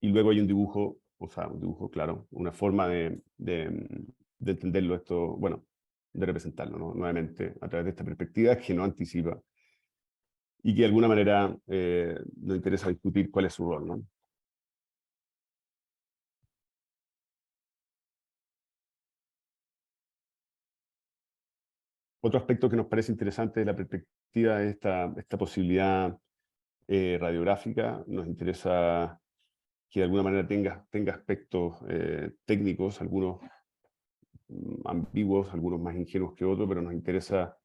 Y luego hay un dibujo, o sea, un dibujo, claro, una forma de entenderlo esto, bueno, de representarlo, ¿no? Nuevamente, a través de esta perspectiva que no anticipa y que de alguna manera nos interesa discutir cuál es su rol, ¿no? Otro aspecto que nos parece interesante de la perspectiva es esta posibilidad radiográfica. Nos interesa que de alguna manera tenga aspectos técnicos, algunos ambiguos, algunos más ingenuos que otros, pero nos interesa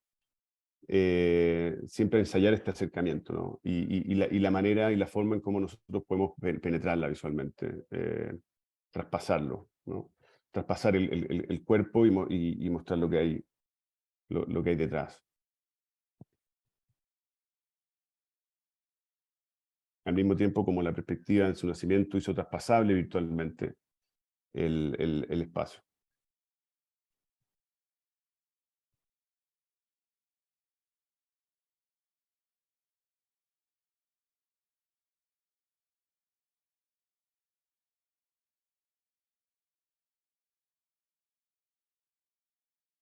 siempre ensayar este acercamiento, ¿no? Y la manera y la forma en cómo nosotros podemos penetrarla visualmente, traspasarlo, ¿no? Traspasar el cuerpo y mostrar lo que hay, lo que hay detrás. Al mismo tiempo como la perspectiva en su nacimiento hizo traspasable virtualmente el espacio.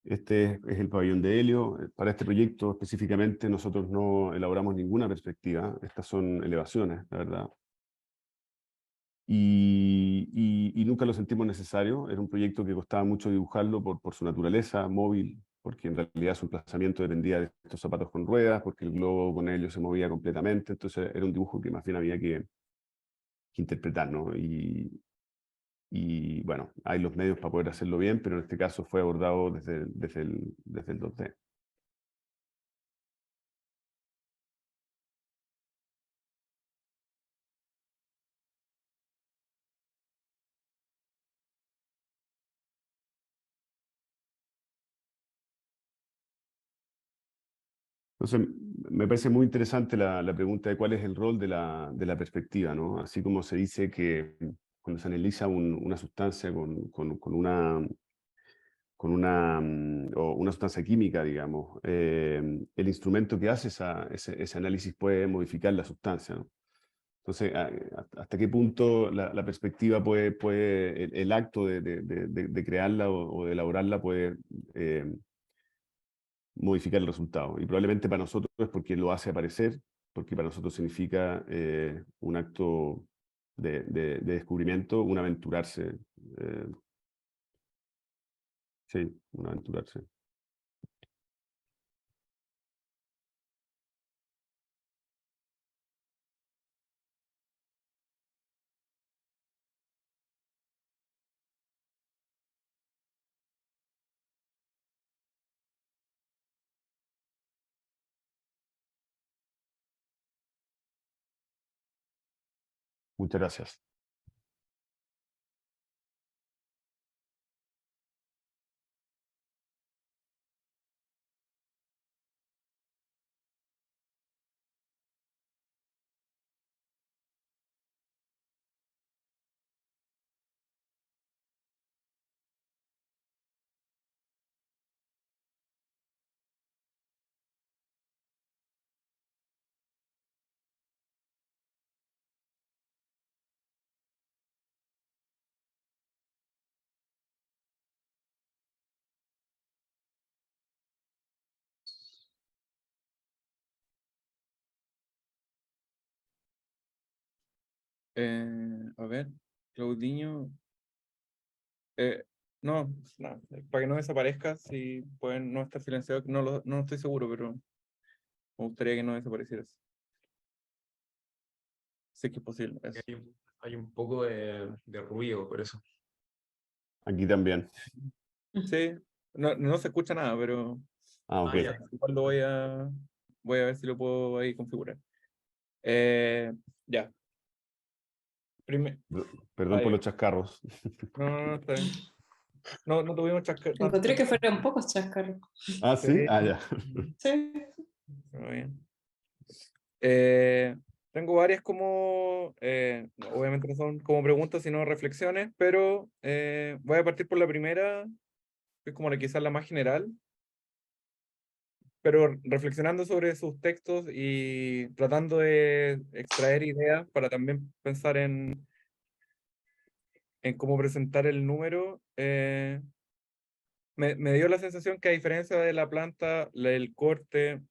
Este es el pabellón de helio. Para este proyecto específicamente nosotros no elaboramos ninguna perspectiva. Estas son elevaciones, la verdad. Y nunca lo sentimos necesario. Era un proyecto que costaba mucho dibujarlo por su naturaleza móvil, porque en realidad su emplazamiento dependía de estos zapatos con ruedas, porque el globo con helio se movía completamente. Entonces era un dibujo que más bien había que interpretar, ¿no? Y bueno, hay los medios para poder hacerlo bien, pero en este caso fue abordado desde el 2D. Entonces, me parece muy interesante la pregunta de cuál es el rol de la perspectiva, ¿no? Así como se dice que cuando se analiza una sustancia o una sustancia química, digamos, el instrumento que hace ese análisis puede modificar la sustancia, ¿no? Entonces, ¿hasta qué punto la perspectiva el acto de crearla o de elaborarla puede modificar el resultado? Y probablemente para nosotros es porque lo hace aparecer, porque para nosotros significa un acto de descubrimiento, un aventurarse. Sí, un aventurarse. Muchas gracias. A ver, Claudinho. eh, no, para que no desaparezca, si pueden no estar silenciado, no estoy seguro, pero me gustaría que no desaparecieras. Si es que es posible. Eso. Hay un poco de ruido, por eso. Aquí también. Sí, no se escucha nada, pero Ok. Ya. igual voy a ver si lo puedo ahí configurar. Ya. Perdón por los chascarros. No, está bien. No tuvimos Encontré que fueron pocos chascarros. Ah, sí, ah, ya. Sí. Muy bien. Tengo varias como, obviamente no son como preguntas, sino reflexiones, pero voy a partir por la primera, que es como quizás la más general, pero reflexionando sobre sus textos y tratando de extraer ideas para también pensar en cómo presentar el número. Me dio la sensación que a diferencia de la planta, el corte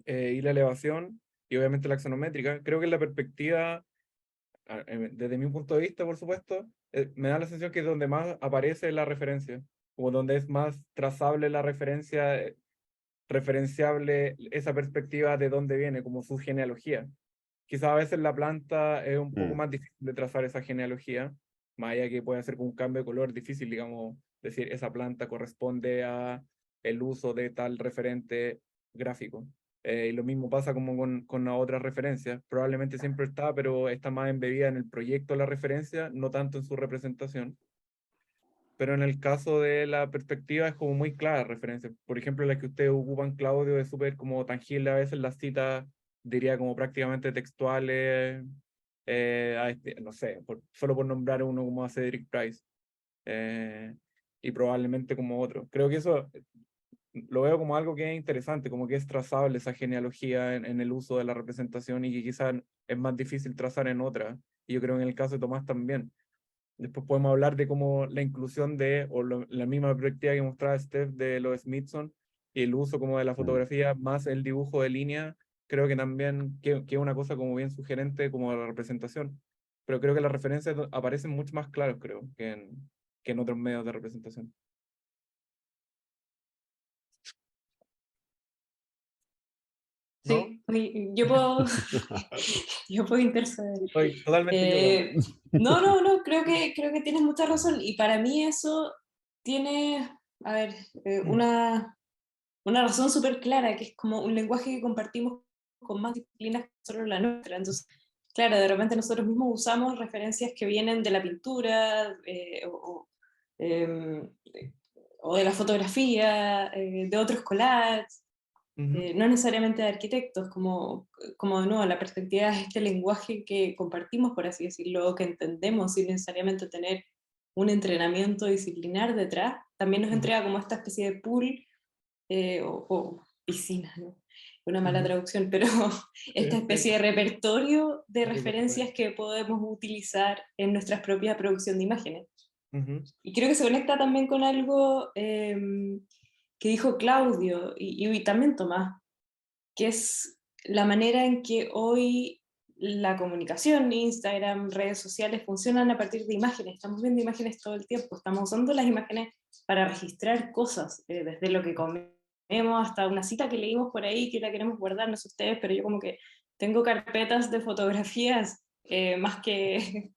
y la elevación, y obviamente la axonométrica, creo que la perspectiva, desde mi punto de vista, por supuesto, me da la sensación que es donde más aparece la referencia, o donde es más trazable la referencia, referenciable esa perspectiva de dónde viene, como su genealogía. quizás a veces la planta es un poco Mm. más difícil de trazar esa genealogía, más allá que puede ser con un cambio de color difícil, digamos, decir esa planta corresponde a el uso de tal referente gráfico. Y lo mismo pasa como con las otras referencias. Probablemente siempre está, pero está más embebida en el proyecto la referencia, no tanto en su representación. Pero en el caso de la perspectiva es como muy clara la referencia. Por ejemplo, la que ustedes ocupan, Claudio, es súper como tangible a veces las citas, diría como prácticamente textuales, no sé, solo por nombrar uno como a Cedric Price, y probablemente como otro. Creo que eso lo veo como algo que es interesante, como que es trazable esa genealogía en el uso de la representación y que quizás es más difícil trazar en otra. Y yo creo que en el caso de Tomás también. Después podemos hablar de cómo la inclusión de, o la misma perspectiva que mostraba Steph de los Smithson, y el uso como de la Mm. fotografía más el dibujo de línea, creo que también que es una cosa como bien sugerente como la representación. Pero creo que las referencias aparecen mucho más claras, creo, que en otros medios de representación. ¿No? Sí, yo puedo, yo puedo interceder. Estoy totalmente equivocado. No, creo que tienes mucha razón. Y para mí eso tiene, a ver, una razón súper clara, que es como un lenguaje que compartimos con más disciplinas que solo la nuestra. Entonces, claro, de repente nosotros mismos usamos referencias que vienen de la pintura em, o de la fotografía, de otros collages, Ujú, no necesariamente de arquitectos, como de nuevo, la perspectiva es este lenguaje que compartimos, por así decirlo, o que entendemos sin necesariamente tener un entrenamiento disciplinar detrás, también nos ujú, entrega como esta especie de pool o piscina, ¿no? Una mala ujú. traducción, pero esta especie de repertorio de Rico, está referencias bien. que podemos utilizar en nuestra propia producción de imágenes. Ujú, Y creo que se conecta también con algo que dijo Claudio y también Tomás, que es la manera en que hoy la comunicación, Instagram, redes sociales funcionan a partir de imágenes. Estamos viendo imágenes todo el tiempo, estamos usando las imágenes para registrar cosas, desde lo que comemos hasta una cita que leímos por ahí que la queremos guardar, no sé ustedes, pero yo como que tengo carpetas de fotografías más que...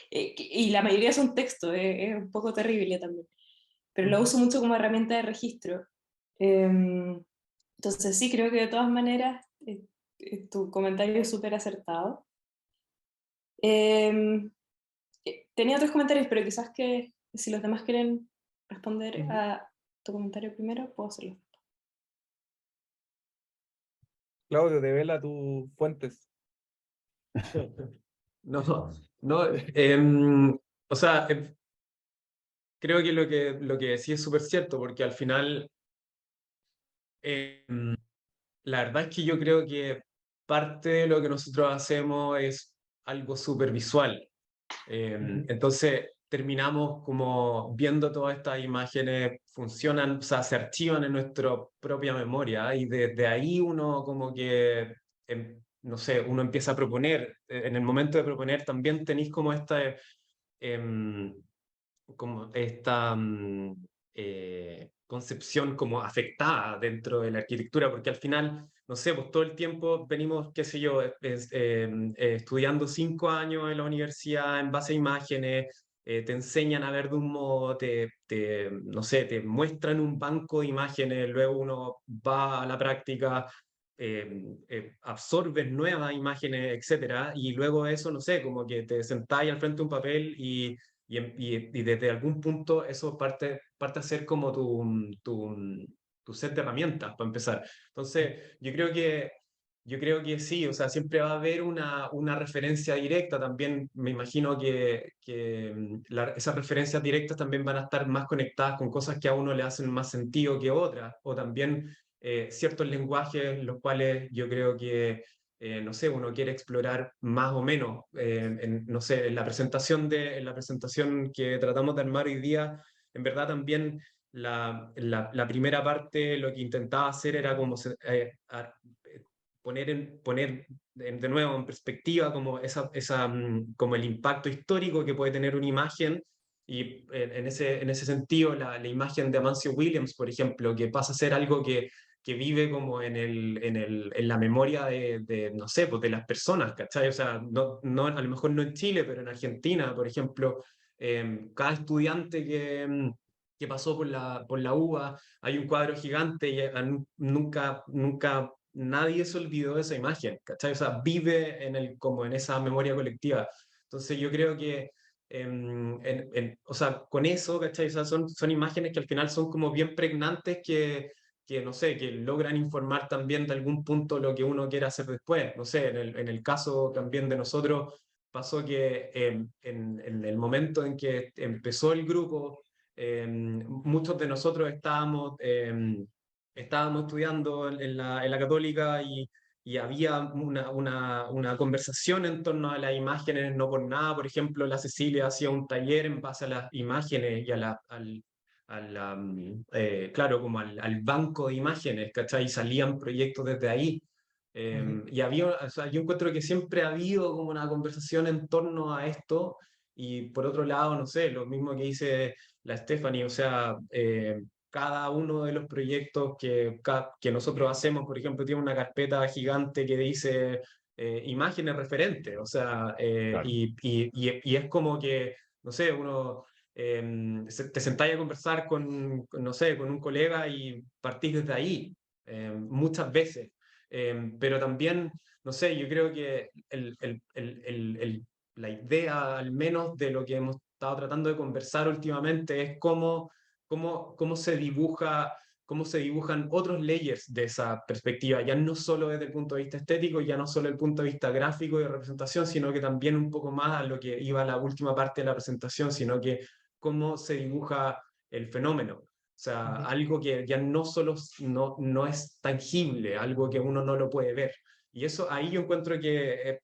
y la mayoría son textos, es un poco terrible también, pero lo ujú. uso mucho como herramienta de registro. Entonces sí, creo que de todas maneras tu comentario es súper acertado. Em, Tenía otros comentarios, pero quizás que si los demás quieren responder Ujú. a tu comentario primero, puedo hacerlo. Claudio, devela tus fuentes. No, no, o sea, creo que lo que decía es súper cierto, porque al final, la verdad es que yo creo que parte de lo que nosotros hacemos es algo súper visual. Ujú, Entonces terminamos como viendo todas estas imágenes, funcionan, o sea, se archivan en nuestra propia memoria y desde ahí uno como que, no sé, uno empieza a proponer. En el momento de proponer también tenéis em, como esta concepción como afectada dentro de la arquitectura, porque al final, no sé, pues todo el tiempo venimos, qué sé yo, estudiando 5 años en la universidad en base a imágenes, te enseñan a ver de un modo, no sé, te muestran un banco de imágenes, luego uno va a la práctica, absorbes nuevas imágenes, etcétera, y luego eso, no sé, como que te sentáis al frente de un papel y desde algún punto eso parte a ser como tu set de herramientas para empezar. Entonces, yo creo que sí, o sea, siempre va a haber una referencia directa. También me imagino que esas referencias directas también van a estar más conectadas con cosas que a uno le hacen más sentido que otras, o también ciertos lenguajes los cuales yo creo que no sé, uno quiere explorar más o menos. No sé, en la presentación que tratamos de armar hoy día, en verdad también la primera parte lo que intentaba hacer era como poner de nuevo en perspectiva como como el impacto histórico que puede tener una imagen. Y en ese sentido, la imagen de Amancio Williams, por ejemplo, que pasa a ser algo que que vive como en la memoria no sé, pues de las personas, ¿cachai? O sea, a lo mejor no en Chile, pero en Argentina, por ejemplo, cada estudiante que pasó por la UBA, hay un cuadro gigante y nunca nadie se olvidó de esa imagen, ¿cachai? O sea, vive como en esa memoria colectiva. Entonces yo creo que, o sea, con eso, ¿cachai? O sea, son imágenes que al final son como bien pregnantes que, no sé, que logran informar también de algún punto lo que uno quiere hacer después. No sé, en el caso también de nosotros, pasó que en el momento en que empezó el grupo, muchos de nosotros estábamos estudiando en la Católica y había una conversación en torno a las imágenes, no por nada, por ejemplo, la Cecilia hacía un taller en base a las imágenes y claro, como al banco de imágenes, ¿cachai? Y salían proyectos desde ahí. Y o sea, yo encuentro que siempre ha habido como una conversación en torno a esto, y por otro lado, no sé, lo mismo que dice la Stephanie, o sea, cada uno de los proyectos que nosotros hacemos, por ejemplo, tiene una carpeta gigante que dice imágenes referentes, o sea, Claro. y es como que, no sé, uno te sentáis a conversar no sé, con un colega y partís desde ahí, muchas veces. Pero también, no sé, yo creo que la idea, al menos de lo que hemos estado tratando de conversar últimamente, es cómo se dibujan otros layers de esa perspectiva, ya no solo desde el punto de vista estético, ya no solo desde el punto de vista gráfico y de representación, sino que también un poco más a lo que iba la última parte de la presentación, sino que cómo se dibuja el fenómeno. O sea, algo que ya no solo no es tangible, algo que uno no lo puede ver. Y eso ahí yo encuentro que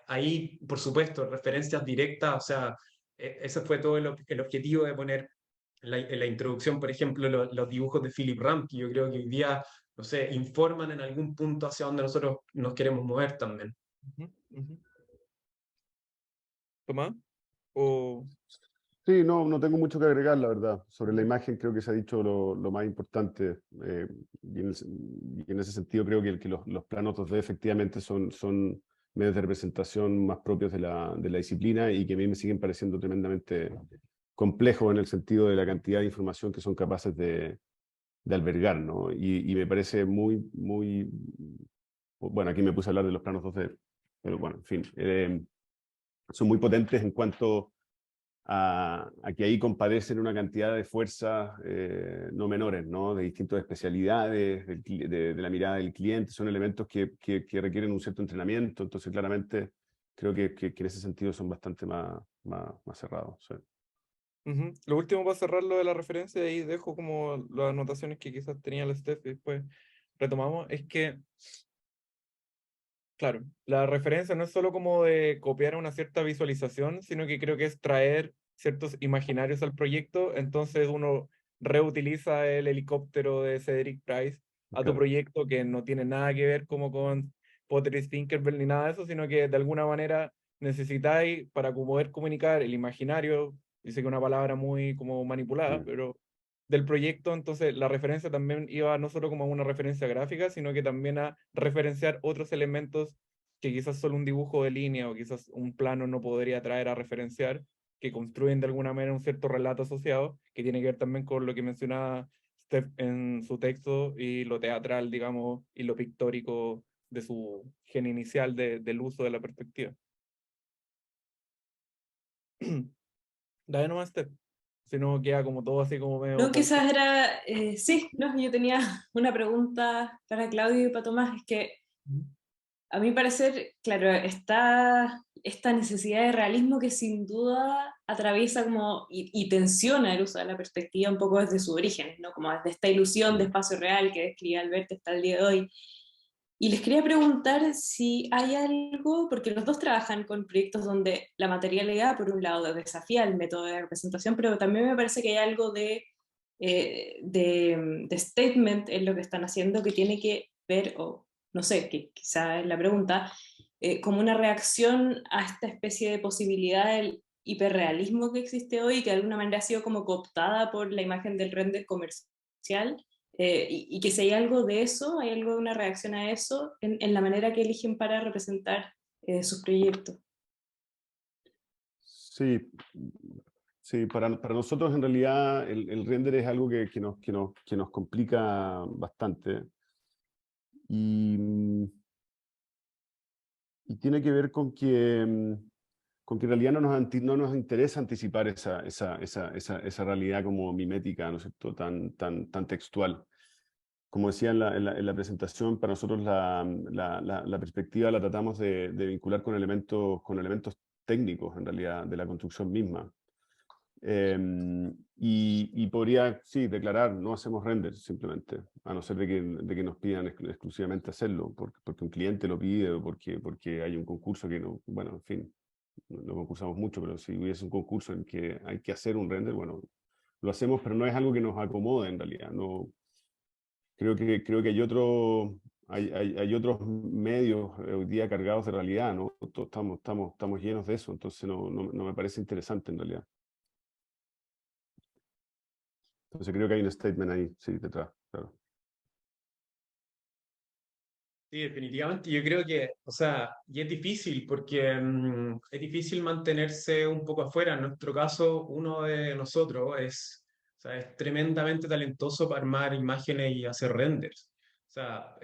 ahí, por supuesto, referencias directas, o sea, ese fue todo el objetivo de poner en la introducción, por ejemplo, los dibujos de Philip Ram, que yo creo que hoy día, no sé, informan en algún punto hacia donde nosotros nos queremos mover también. ¿Tomás? ¿O Sí, no tengo mucho que agregar, la verdad. Sobre la imagen creo que se ha dicho lo más importante. Y en ese sentido creo que los planos 2D efectivamente son medios de representación más propios de la disciplina, y que a mí me siguen pareciendo tremendamente complejos en el sentido de la cantidad de información que son capaces de albergar, ¿no? Y me parece bueno, aquí me puse a hablar de los planos 2D, pero bueno, en fin, son muy potentes en cuanto a que ahí compadecen una cantidad de fuerzas no menores, ¿no? De distintas especialidades, de la mirada del cliente. Son elementos que requieren un cierto entrenamiento, entonces claramente creo que en ese sentido son bastante más cerrados. Sí. Lo último para cerrar lo de la referencia, y dejo como las anotaciones que quizás tenía el Steph y después retomamos, es que, claro, la referencia no es solo como de copiar una cierta visualización, sino que creo que es traer ciertos imaginarios al proyecto. Entonces uno reutiliza el helicóptero de Cedric Price a tu Claro. proyecto, que no tiene nada que ver como con Pottery Tinkerbell ni nada de eso, sino que de alguna manera necesitáis para poder comunicar el imaginario, dice que una palabra muy como manipulada, Mm. pero del proyecto. Entonces la referencia también iba no solo como a una referencia gráfica, sino que también a referenciar otros elementos que quizás solo un dibujo de línea o quizás un plano no podría traer a referenciar, que construyen de alguna manera un cierto relato asociado, que tiene que ver también con lo que mencionaba Steph en su texto, y lo teatral, digamos, y lo pictórico de su gen inicial del uso de la perspectiva. Dale nomás, Steph. Si no, queda como todo así como medio No, confuso. quizás era, sí, no, yo tenía una pregunta para Claudio y para Tomás, es que a mi parecer, claro, está esta necesidad de realismo que sin duda atraviesa como, y tensiona el uso de la perspectiva un poco desde su origen, ¿no? Como desde esta ilusión de espacio real que describe Alberto hasta el día de hoy. Y les quería preguntar si hay algo, porque los dos trabajan con proyectos donde la materialidad, por un lado, desafía el método de representación, pero también me parece que hay algo de statement en lo que están haciendo que tiene que ver, o no sé, que quizá es la pregunta, como una reacción a esta especie de posibilidad del hiperrealismo que existe hoy y que de alguna manera ha sido como cooptada por la imagen del render comercial. y que si hay algo de eso, hay algo de una reacción a eso en la manera que eligen para representar sus proyectos. Sí, sí, para nosotros en realidad el render es algo que nos complica bastante. Y tiene que ver con que en realidad no nos interesa anticipar esa realidad como mimética, ¿no es cierto?, tan textual. Como decía en la presentación, para nosotros la perspectiva la tratamos de vincular con elementos técnicos, en realidad, de la construcción misma. Y podría, sí, declarar, no hacemos render simplemente, a no ser de que nos pidan exclusivamente hacerlo, porque un cliente lo pide o porque hay un concurso que no, bueno, en fin, no concursamos mucho, pero si hubiese un concurso en que hay que hacer un render, bueno, lo hacemos, pero no es algo que nos acomode en realidad. No, creo que hay otros medios hoy día cargados de realidad, ¿no? Estamos llenos de eso, entonces no me parece interesante en realidad. Entonces creo que hay un statement ahí, sí, detrás, claro. Sí, definitivamente. Yo creo que, o sea, y es difícil porque es difícil mantenerse un poco afuera. En nuestro caso, uno de nosotros o sea, es tremendamente talentoso para armar imágenes y hacer renders. O sea,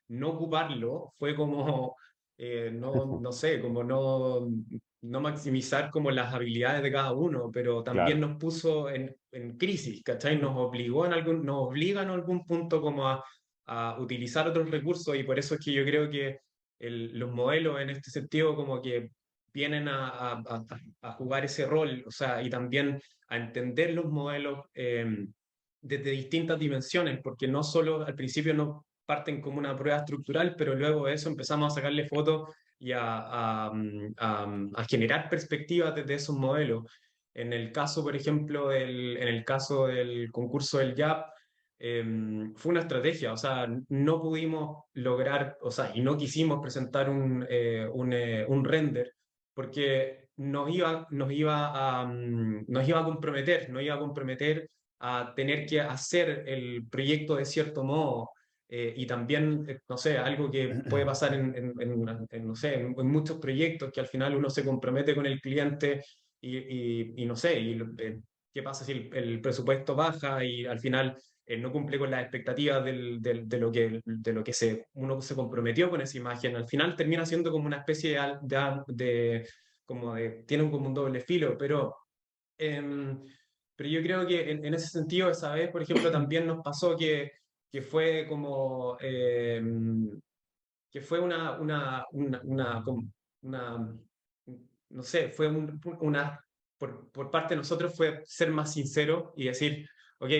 no ocuparlo fue como, no sé, como no maximizar como las habilidades de cada uno, pero también Claro. nos puso en crisis, ¿cachai? Nos obliga en algún punto como a utilizar otros recursos y por eso es que yo creo que los modelos en este sentido como que vienen a jugar ese rol, o sea, y también a entender los modelos desde distintas dimensiones, porque no solo al principio no parten como una prueba estructural, pero luego de eso empezamos a sacarle fotos y a generar perspectivas desde esos modelos. En el caso, por ejemplo, en el caso del concurso del YAP, fue una estrategia, o sea, no pudimos lograr, o sea, y no quisimos presentar un render porque nos iba a comprometer, nos iba a comprometer a tener que hacer el proyecto de cierto modo. Y también, no sé, algo que puede pasar no sé, en muchos proyectos que al final uno se compromete con el cliente y no sé, ¿qué pasa si el presupuesto baja y al final no cumple con las expectativas de lo que uno se comprometió con esa imagen? Al final termina siendo como una especie tiene como un doble filo, em, pero yo creo que en ese sentido, esa vez, por ejemplo, también nos pasó que fue como, que fue una, no sé, por parte de nosotros fue ser más sincero y decir, ok,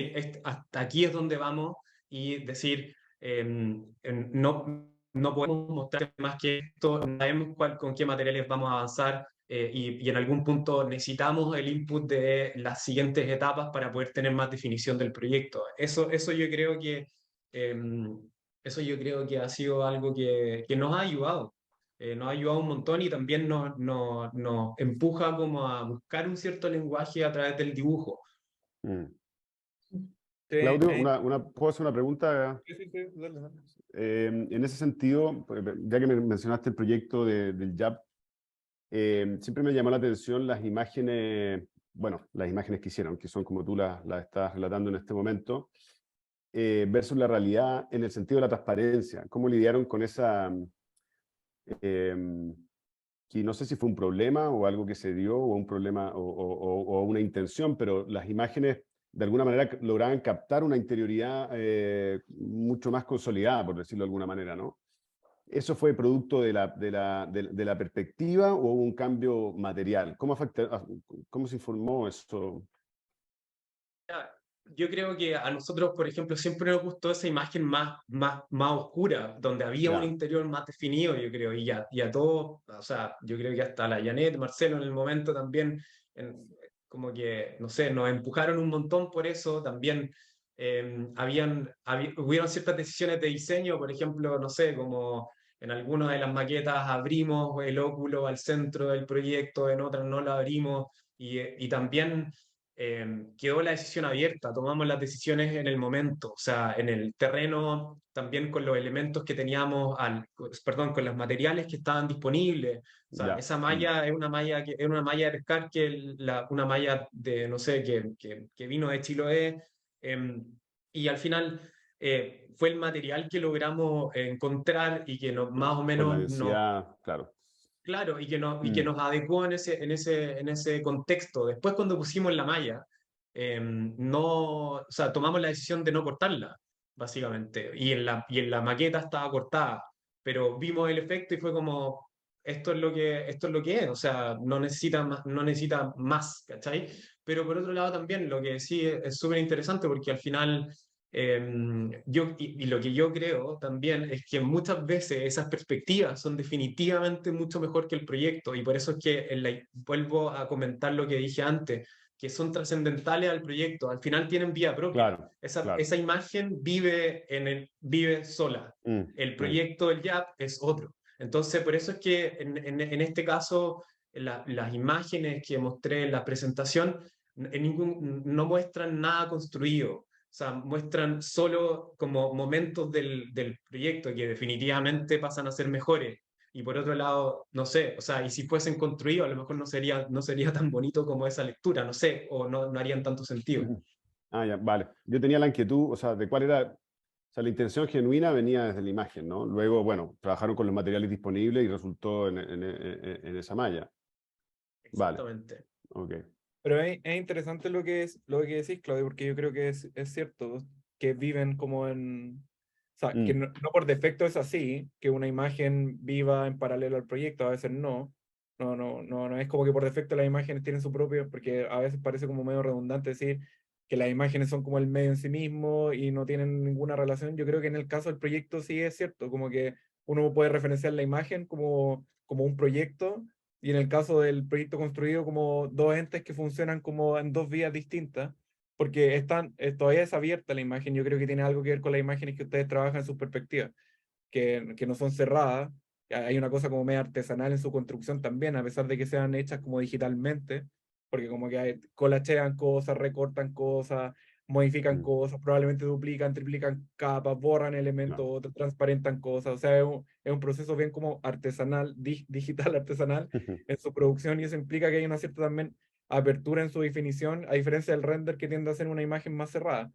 hasta aquí es donde vamos y decir, no podemos mostrar más que esto, no sabemos con qué materiales vamos a avanzar y en algún punto necesitamos el input de las siguientes etapas para poder tener más definición del proyecto. Eso yo creo que eso yo creo que ha sido algo que nos ha ayudado. Nos ha ayudado un montón y también nos empuja como a buscar un cierto lenguaje a través del dibujo. Mm. Sí, Claudio, ¿puedo hacer una pregunta? sí, dale, dale. En ese sentido, ya que me mencionaste el proyecto del YAP, siempre me llamó la atención las imágenes, bueno, las imágenes que hicieron, que son como tú las estás relatando en este momento, versus la realidad en el sentido de la transparencia. ¿Cómo lidiaron con esa, que no sé si fue un problema o algo que se dio, o un problema o una intención, pero las imágenes de alguna manera lograban captar una interioridad mucho más consolidada, por decirlo de alguna manera, ¿no? ¿Eso fue producto de la perspectiva o hubo un cambio material? ¿Cómo se informó eso? Yo creo que a nosotros, por ejemplo, siempre nos gustó esa imagen más oscura, donde había un Ya. interior más definido, yo creo, y a todos, o sea, yo creo que hasta la Janet, Marcelo en el momento también, como que, no sé, nos empujaron un montón por eso, también hubieron ciertas decisiones de diseño, por ejemplo, no sé, como en algunas de las maquetas abrimos el óculo al centro del proyecto, en otras no lo abrimos, y también quedó la decisión abierta, tomamos las decisiones en el momento, o sea, en el terreno, también con los elementos que teníamos, perdón, con los materiales que estaban disponibles. O sea, Ya. esa malla es una malla de pescar una malla de, no sé, que vino de Chiloé, y al final fue el material que logramos encontrar y que más o Por la menos nos. densidad, claro. Claro, y que Mm, nos adecuó en ese contexto. Después, cuando pusimos la malla, o sea, tomamos la decisión de no cortarla, básicamente. Y en la maqueta estaba cortada, pero vimos el efecto y fue como, esto es lo que es, o sea, no necesita más, ¿cachai? Pero por otro lado también, lo que sí es súper interesante porque al final y lo que yo creo también es que muchas veces esas perspectivas son definitivamente mucho mejor que el proyecto y por eso es que vuelvo a comentar lo que dije antes, que son trascendentales al proyecto, al final tienen vida propia. claro, Esa, claro. esa imagen vive sola, Mm, el mm, proyecto del YAP es otro. Entonces, por eso es que en este caso, las imágenes que mostré en la presentación no muestran nada construido, o sea, muestran solo como momentos del proyecto que definitivamente pasan a ser mejores. Y por otro lado, no sé, o sea, y si fuesen construidos, a lo mejor no sería tan bonito como esa lectura, no sé, o no harían tanto sentido. mm. Ah, ya, vale. Yo tenía la inquietud, o sea, de cuál era, o sea, la intención genuina venía desde la imagen, ¿no? Luego, bueno, trabajaron con los materiales disponibles y resultó en esa malla. Vale, Exactamente. ok. Pero es interesante lo que decís, Claudio, porque yo creo que es cierto que viven como en... O sea, que Mm, no por defecto es así, que una imagen viva en paralelo al proyecto, a veces no. No es como que por defecto las imágenes tienen su propio, porque a veces parece como medio redundante decir que las imágenes son como el medio en sí mismo y no tienen ninguna relación. Yo creo que en el caso del proyecto sí es cierto, como que uno puede referenciar la imagen como un proyecto y en el caso del proyecto construido como dos entes que funcionan como en dos vías distintas, porque todavía es abierta la imagen, yo creo que tiene algo que ver con las imágenes que ustedes trabajan en sus perspectivas, que no son cerradas, hay una cosa como medio artesanal en su construcción también, a pesar de que sean hechas como digitalmente, porque como que colachean cosas, recortan cosas, modifican mm, cosas, probablemente duplican, triplican capas, borran elementos, no. otros transparentan cosas, o sea, es un proceso bien como artesanal, digital artesanal en su producción y eso implica que hay una cierta también apertura en su definición, a diferencia del render que tiende a ser una imagen más cerrada.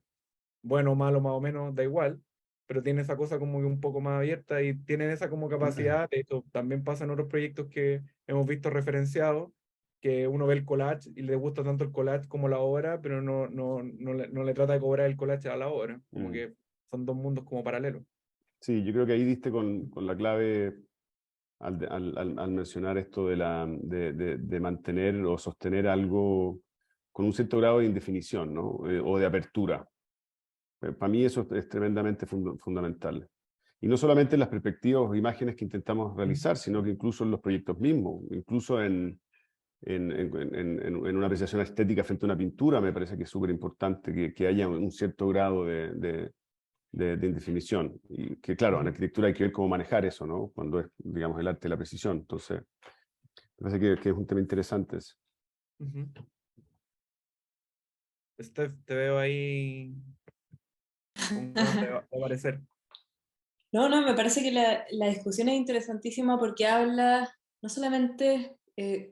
Bueno, malo, más o menos, da igual, pero tiene esa cosa como que un poco más abierta y tienen esa como capacidad, de hecho, también pasa en otros proyectos que hemos visto referenciados, que uno ve el collage y le gusta tanto el collage como la obra, pero no le trata de cobrar el collage a la obra, como Mm. que son dos mundos como paralelos. Sí, yo creo que ahí diste con la clave al mencionar esto de mantener o sostener algo con un cierto grado de indefinición, ¿no? O de apertura. Para mí eso es tremendamente fundamental. Y no solamente en las perspectivas o imágenes que intentamos realizar, sino que incluso en los proyectos mismos, incluso en una apreciación estética frente a una pintura, me parece que es súper importante que haya un cierto grado de indefinición. Y que claro, en Ujú, arquitectura hay que ver cómo manejar eso, ¿no? Cuando es, digamos, el arte de la precisión. Entonces, me parece que es un tema interesante ese. ujú. Steph, te veo ahí con ganas de aparecer. No, no, me parece que la discusión es interesantísima porque habla no solamente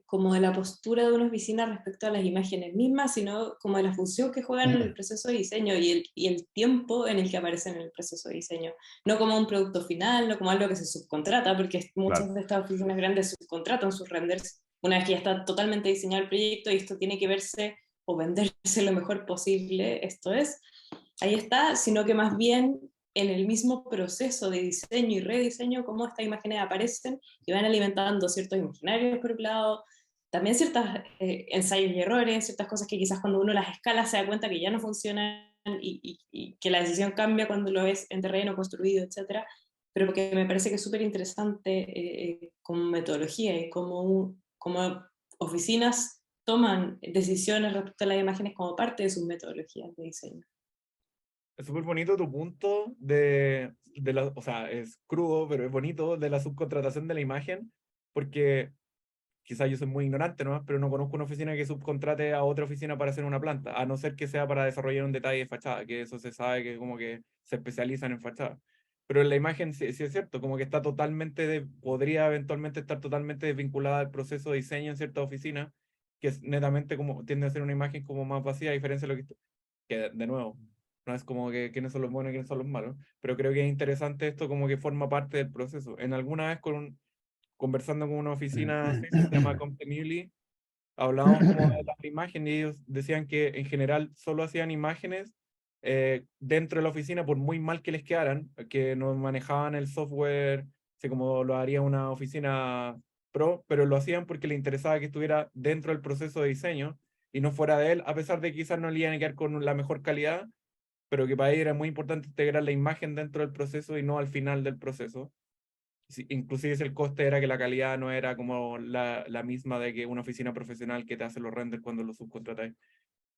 como de la postura de una oficina respecto a las imágenes mismas, sino como de la función que juegan en el proceso de diseño y el tiempo en el que aparecen en el proceso de diseño. No como un producto final, no como algo que se subcontrata, porque muchas Claro. de estas oficinas grandes subcontratan sus renders una vez que ya está totalmente diseñado el proyecto y esto tiene que verse o venderse lo mejor posible, esto es, ahí está, sino que más bien en el mismo proceso de diseño y rediseño, cómo estas imágenes aparecen y van alimentando ciertos imaginarios por un lado, también ciertos ensayos y errores, ciertas cosas que quizás cuando uno las escala se da cuenta que ya no funcionan y que la decisión cambia cuando lo ves en terreno construido, etc. Pero porque me parece que es súper interesante como metodología y como oficinas toman decisiones respecto a las imágenes como parte de sus metodologías de diseño. Es súper bonito tu punto o sea, es crudo, pero es bonito de la subcontratación de la imagen, porque quizás yo soy muy ignorante, ¿no? Pero no conozco una oficina que subcontrate a otra oficina para hacer una planta, a no ser que sea para desarrollar un detalle de fachada, que eso se sabe que como que se especializan en fachada. Pero en la imagen sí, sí es cierto, como que está podría eventualmente estar totalmente desvinculada al proceso de diseño en cierta oficina, que es netamente como tiende a ser una imagen como más vacía, a diferencia de lo que de nuevo, no es como que quiénes son los buenos y quiénes son los malos, pero creo que es interesante esto como que forma parte del proceso. En alguna vez conversando con una oficina suiza, se llama Comtemuli, hablábamos como de las imágenes y ellos decían que en general solo hacían imágenes dentro de la oficina por muy mal que les quedaran, que no manejaban el software así como lo haría una oficina pro, pero lo hacían porque les interesaba que estuviera dentro del proceso de diseño y no fuera de él, a pesar de que quizás no le iban a quedar con la mejor calidad, pero que para ellos era muy importante integrar la imagen dentro del proceso y no al final del proceso. Inclusive si el coste era que la calidad no era como la misma de que una oficina profesional que te hace los renders cuando los subcontratáis.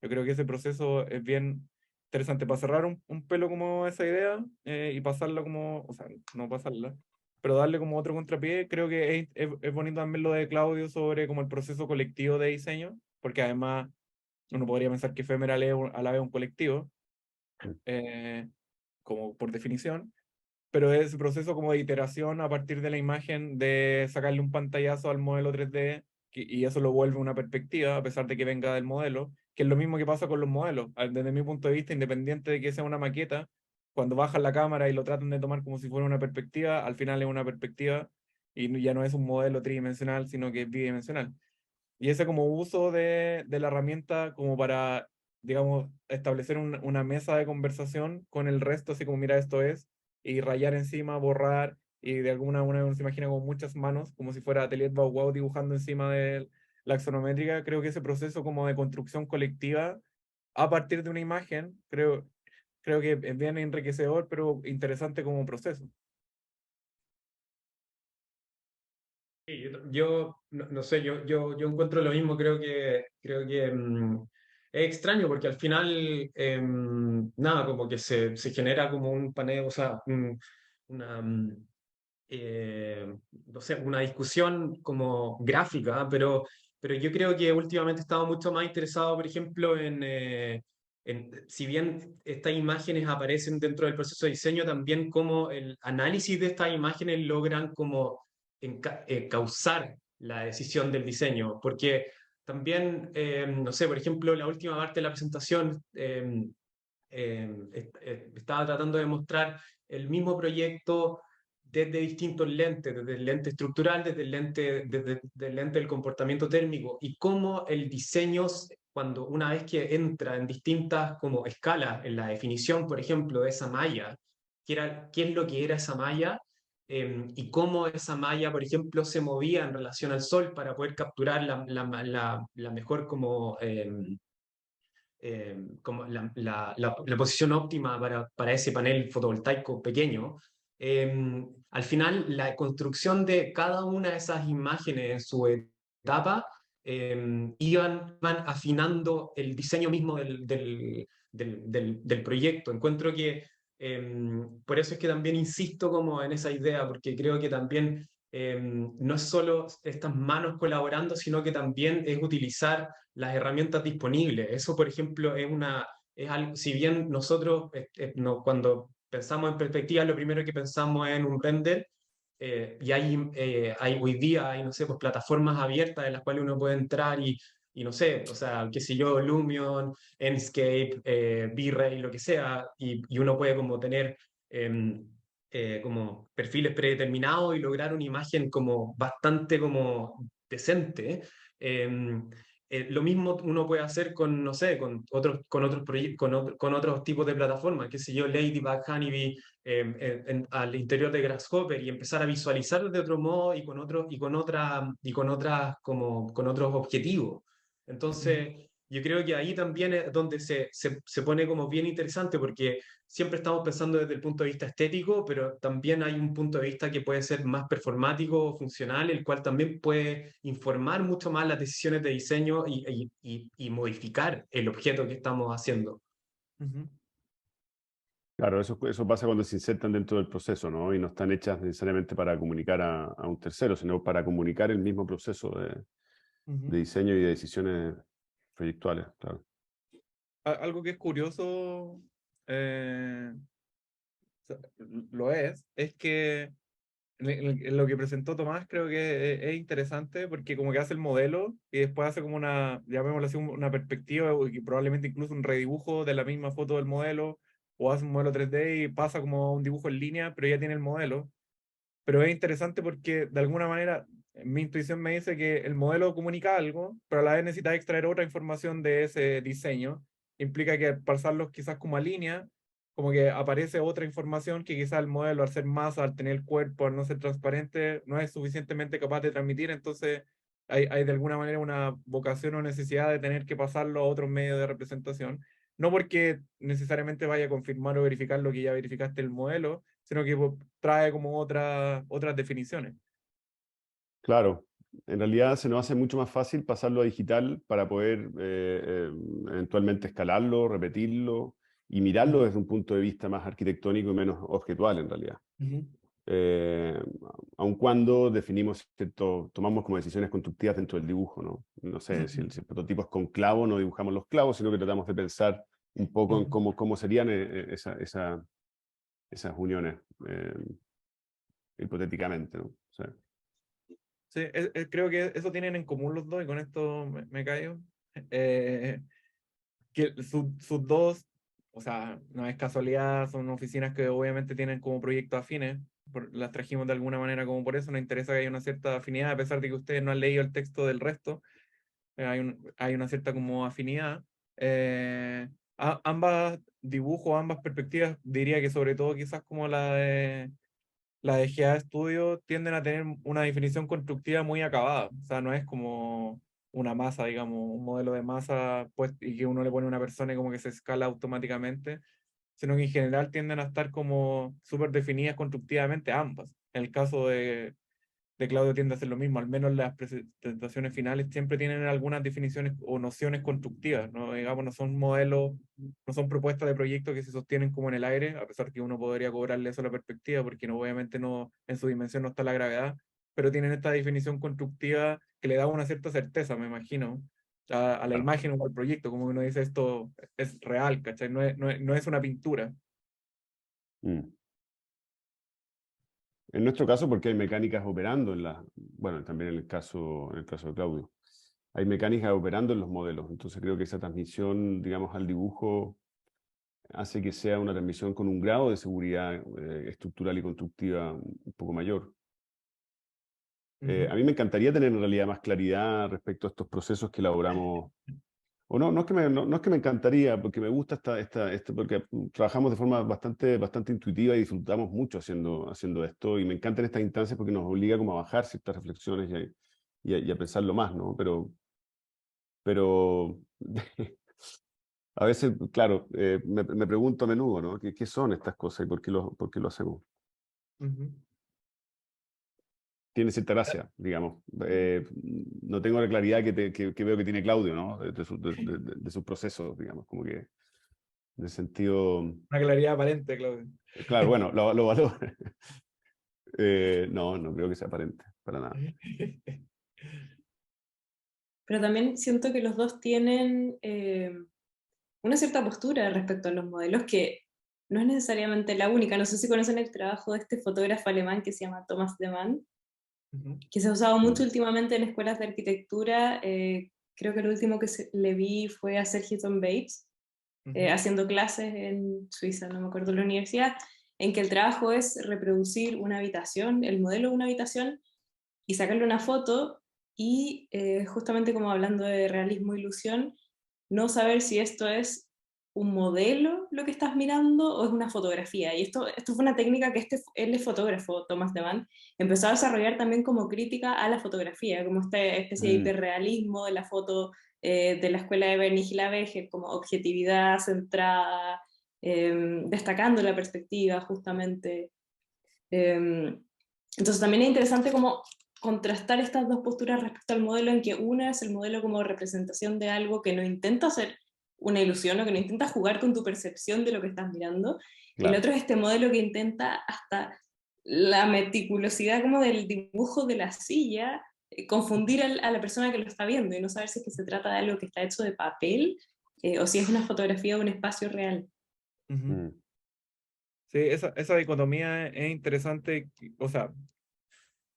Yo creo que ese proceso es bien interesante para cerrar un pelo como esa idea y pasarla como, o sea, no pasarla, pero darle como otro contrapié. Creo que es bonito también lo de Claudio sobre como el proceso colectivo de diseño, porque además uno podría pensar que Ephemeral es a la vez un colectivo, eh, como por definición, pero es ese proceso como de iteración a partir de la imagen, de sacarle un pantallazo al modelo 3D, y eso lo vuelve una perspectiva, a pesar de que venga del modelo, que es lo mismo que pasa con los modelos. Desde mi punto de vista, independiente de que sea una maqueta, cuando bajan la cámara y lo tratan de tomar como si fuera una perspectiva, al final es una perspectiva y ya no es un modelo tridimensional, sino que es bidimensional. Y ese como uso de la herramienta como para, digamos, establecer una mesa de conversación con el resto, así como, mira, esto es, y rayar encima, borrar, y de alguna manera uno se imagina como muchas manos, como si fuera Atelier Bauhaus dibujando encima de la axonométrica. Creo que ese proceso como de construcción colectiva a partir de una imagen, creo que es bien enriquecedor, pero interesante como proceso. Sí, yo no sé, yo encuentro lo mismo, creo que es extraño porque al final, nada, como que se genera como un panel, o sea, una, no sé, una discusión como gráfica, pero yo creo que últimamente he estado mucho más interesado, por ejemplo, si bien estas imágenes aparecen dentro del proceso de diseño, también cómo el análisis de estas imágenes logran como causar la decisión del diseño, porque también, no sé, por ejemplo, la última parte de la presentación estaba tratando de mostrar el mismo proyecto desde distintos lentes, desde el lente estructural, desde el lente del comportamiento térmico, y cómo el diseño, cuando una vez que entra en distintas como escalas, en la definición, por ejemplo, de esa malla, qué es lo que era esa malla, y cómo esa malla, por ejemplo, se movía en relación al sol para poder capturar la mejor como la posición óptima para ese panel fotovoltaico pequeño. Al final, la construcción de cada una de esas imágenes en su etapa van afinando el diseño mismo del proyecto. Encuentro que por eso es que también insisto como en esa idea, porque creo que también no es solo estas manos colaborando, sino que también es utilizar las herramientas disponibles. Eso, por ejemplo, es algo, si bien nosotros cuando pensamos en perspectiva, lo primero que pensamos es en un render, y hay hoy día, hay, no sé, pues plataformas abiertas en las cuales uno puede entrar y no sé, o sea, qué sé yo, Lumion, Enscape, V-Ray, lo que sea, y uno puede como tener como perfiles predeterminados y lograr una imagen como bastante como decente. Lo mismo uno puede hacer con, no sé, con otros tipos de plataformas, qué sé yo, Ladybug, Honeybee, al interior de Grasshopper, y empezar a visualizar de otro modo y con otros objetivos. Entonces, yo creo que ahí también es donde se pone como bien interesante, porque siempre estamos pensando desde el punto de vista estético, pero también hay un punto de vista que puede ser más performático o funcional, el cual también puede informar mucho más las decisiones de diseño y modificar el objeto que estamos haciendo. Ujú. Claro, eso pasa cuando se insertan dentro del proceso, ¿no? Y no están hechas necesariamente para comunicar a un tercero, sino para comunicar el mismo proceso de diseño y de decisiones proyectuales, claro. Algo que es curioso, o sea, es que en lo que presentó Tomás creo que es interesante porque como que hace el modelo y después hace como una, llamémoslo así, una perspectiva y probablemente incluso un redibujo de la misma foto del modelo, o hace un modelo 3D y pasa como un dibujo en línea, pero ya tiene el modelo. Pero es interesante porque de alguna manera mi intuición me dice que el modelo comunica algo, pero a la vez necesita extraer otra información de ese diseño. Implica que al pasarlos quizás como a línea, como que aparece otra información que quizás el modelo, al ser masa, al tener el cuerpo, al no ser transparente, no es suficientemente capaz de transmitir. Entonces hay de alguna manera una vocación o necesidad de tener que pasarlo a otros medios de representación. No porque necesariamente vaya a confirmar o verificar lo que ya verificaste el modelo, sino que trae como otras definiciones. Claro, en realidad se nos hace mucho más fácil pasarlo a digital para poder eventualmente escalarlo, repetirlo y mirarlo desde un punto de vista más arquitectónico y menos objetual en realidad. Eh, Aun cuando definimos tomamos como decisiones constructivas dentro del dibujo, ¿no? No sé, si el prototipo es con clavo, no dibujamos los clavos, sino que tratamos de pensar un poco en cómo serían esas uniones, hipotéticamente, ¿no? O sea, Sí, creo que eso tienen en común los dos, y con esto me callo. Eh, que sus dos, o sea, no es casualidad, son oficinas que obviamente tienen como proyectos afines, las trajimos de alguna manera como por eso, nos interesa que haya una cierta afinidad, a pesar de que ustedes no han leído el texto del resto, hay una cierta como afinidad. Ambas dibujos, ambas perspectivas, diría que sobre todo quizás como la de GA Studio tienden a tener una definición constructiva muy acabada. O sea, no es como una masa, digamos, un modelo de masa pues, y que uno le pone a una persona y como que se escala automáticamente, sino que en general tienden a estar como súper definidas constructivamente ambas. En el caso de Claudio tiende a hacer lo mismo, al menos las presentaciones finales siempre tienen algunas definiciones o nociones constructivas, ¿no? Digamos, no son modelos, no son propuestas de proyecto que se sostienen como en el aire, a pesar que uno podría cobrarle eso a la perspectiva, porque no, obviamente no, en su dimensión no está la gravedad, pero tienen esta definición constructiva que le da una cierta certeza, me imagino, a la claro. imagen o al proyecto, como uno dice, esto es real, ¿cachai? No es una pintura. Mm. En nuestro caso, porque hay mecánicas operando bueno, también en el caso de Claudio, hay mecánicas operando en los modelos, entonces creo que esa transmisión, digamos, al dibujo hace que sea una transmisión con un grado de seguridad estructural y constructiva un poco mayor. A mí me encantaría tener en realidad más claridad respecto a estos procesos que elaboramos. O no, no es que me encantaría, porque me gusta porque trabajamos de forma bastante intuitiva y disfrutamos mucho haciendo esto, y me encantan estas instancias porque nos obliga como a bajar ciertas reflexiones y a pensarlo más, ¿no? Pero a veces, claro, me pregunto a menudo, ¿no? ¿Qué son estas cosas y por qué lo hacemos? Tiene cierta gracia, digamos. No tengo la claridad que veo que tiene Claudio, ¿no? De sus procesos, digamos, como que en el sentido... Una claridad aparente, Claudio. Claro, bueno, lo valoro. No creo que sea aparente, para nada. Pero también siento que los dos tienen una cierta postura respecto a los modelos que no es necesariamente la única. No sé si conocen el trabajo de este fotógrafo alemán que se llama Thomas de Man, que se ha usado mucho últimamente en escuelas de arquitectura. Creo que el último que le vi fue a Sergio Bates, haciendo clases en Suiza, no me acuerdo la universidad, en que el trabajo es reproducir una habitación, el modelo de una habitación, y sacarle una foto, y justamente como hablando de realismo e ilusión, no saber si esto es un modelo lo que estás mirando o es una fotografía. Y esto fue una técnica que él es fotógrafo, Thomas de Man, empezó a desarrollar también como crítica a la fotografía, como esta especie de hiperrealismo de la foto de la escuela de Bernich y Lavege, como objetividad centrada, destacando la perspectiva justamente. Entonces también es interesante como contrastar estas dos posturas respecto al modelo, en que una es el modelo como representación de algo que no intenta hacer una ilusión o que no intenta jugar con tu percepción de lo que estás mirando, Claro. El otro es este modelo que intenta hasta la meticulosidad como del dibujo de la silla, confundir a la persona que lo está viendo y no saber si es que se trata de algo que está hecho de papel o si es una fotografía de un espacio real. Ujú. Mm. Sí, esa dicotomía es interesante, o sea,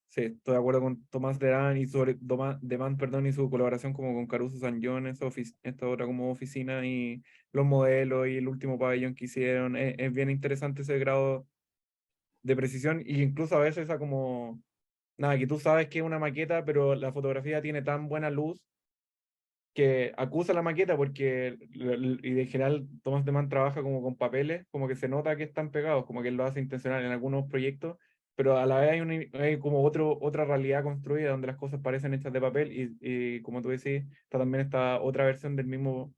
sí, estoy de acuerdo con Tomás Deman, perdón, y su colaboración como con Caruso San John, esta otra como oficina y los modelos y el último pabellón que hicieron. Es bien interesante ese grado de precisión y incluso a veces esa como, nada, que tú sabes que es una maqueta, pero la fotografía tiene tan buena luz que acusa la maqueta porque, y de general Thomas Mann trabaja como con papeles, como que se nota que están pegados, como que él lo hace intencional en algunos proyectos, pero a la vez hay como otra realidad construida donde las cosas parecen hechas de papel y como tú decís, está también esta otra versión del mismo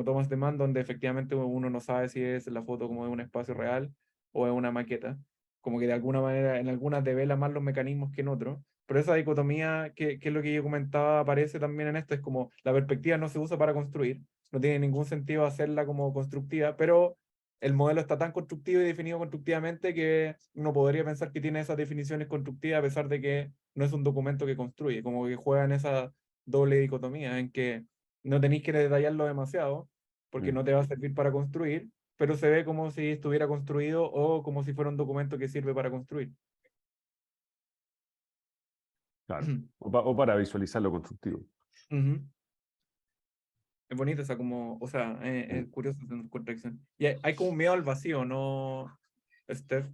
Thomas Mann donde efectivamente uno no sabe si es la foto como de un espacio real o es una maqueta, como que de alguna manera en algunas devela más los mecanismos que en otros. Pero esa dicotomía, que es lo que yo comentaba, aparece también en esto, es como la perspectiva no se usa para construir, no tiene ningún sentido hacerla como constructiva, pero el modelo está tan constructivo y definido constructivamente que uno podría pensar que tiene esas definiciones constructivas a pesar de que no es un documento que construye, como que juega en esa doble dicotomía en que no tenéis que detallarlo demasiado porque no te va a servir para construir, pero se ve como si estuviera construido o como si fuera un documento que sirve para construir. Claro. O para visualizar lo constructivo. Ujú. Es bonita esa como, o sea, Mm. es curioso esa contradicción. Y hay como un miedo al vacío, ¿no, Steph?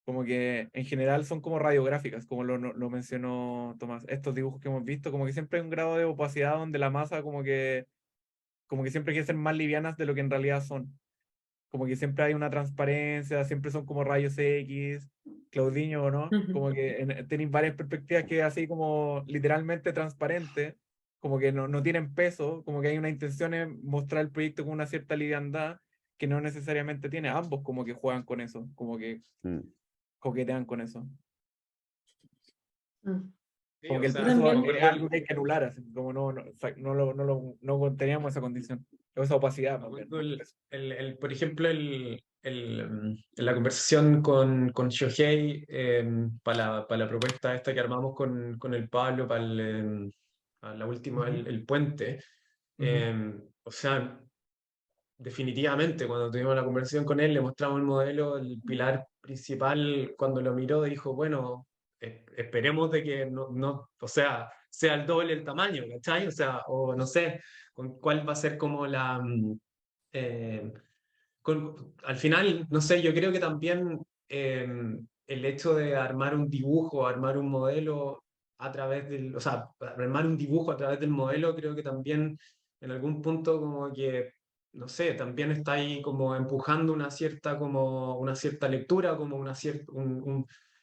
Como que en general son como radiográficas, como lo mencionó Tomás. Estos dibujos que hemos visto, como que siempre hay un grado de opacidad donde la masa como que siempre quiere ser más livianas de lo que en realidad son. Como que siempre hay una transparencia, siempre son como rayos X, Claudinho, ¿no? Como que tenéis varias perspectivas que es así como literalmente transparente, como que no tienen peso, como que hay una intención en mostrar el proyecto con una cierta liviandad que no necesariamente tiene. Ambos como que juegan con eso, como que Mm. coquetean con eso. Mm. Sí, Como o que el Yo sea, peso también, es algo que hay que anular, así, como no teníamos esa condición, esa opacidad. me Más bien, acuerdo más que peso. por ejemplo, en la conversación con Shohei para la propuesta esta que armamos con el Pablo para a la última, Ujú, el puente, ujú, o sea, definitivamente, cuando tuvimos la conversación con él, le mostramos el modelo, el pilar principal, cuando lo miró, dijo, bueno, esperemos de que o sea, sea el doble el tamaño, ¿cachai? O sea, o no sé, con cuál va a ser como eh, al final, no sé, yo creo que también el hecho de armar un dibujo, armar un modelo a través o sea, armar un dibujo a través del modelo, creo que también en algún punto como que, no sé, también está ahí como empujando como una cierta lectura, como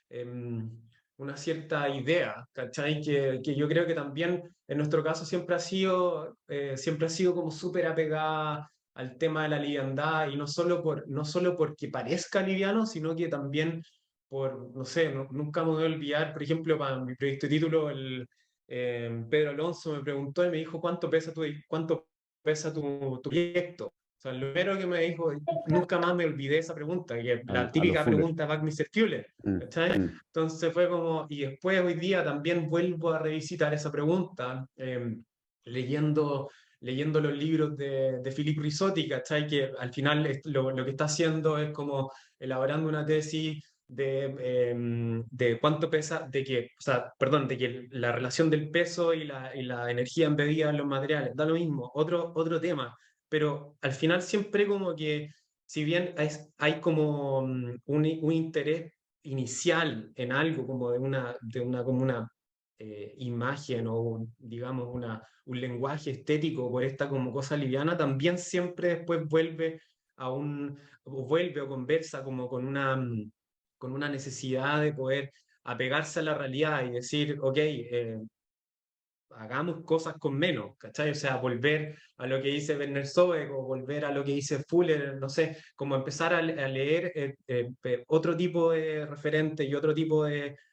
em, una cierta idea, ¿cachai? Que yo creo que también en nuestro caso siempre ha sido como súper apegada al tema de la liviandad y no solo porque parezca liviano, sino que también no sé, nunca me voy a olvidar, por ejemplo, para mi proyecto de título, Pedro Alonso me preguntó y me dijo, cuánto pesa tu proyecto? O sea, lo primero que me dijo, nunca más me olvidé esa pregunta, que es la A los típica Fuller. pregunta de Buckminster Fuller, Mm. ¿cachai? Mm. Entonces fue como, y después hoy día también vuelvo a revisitar esa pregunta, leyendo los libros de Philippe Risotti, ¿cachai? Que al final lo que está haciendo es como elaborando una tesis de cuánto pesa, o sea, perdón, de que la relación del peso y la energía embebida en los materiales, da lo mismo, otro tema, pero al final siempre como que, si bien hay como un interés inicial en algo, como como una imagen o digamos un lenguaje estético por esta como cosa liviana, también siempre después vuelve o conversa como con una necesidad de poder apegarse a la realidad y decir, ok, hagamos cosas con menos, ¿cachai? O sea, volver a lo que dice Werner Sobeck o volver a lo que dice Fuller, no sé, como empezar a leer otro tipo de referentes y otro tipo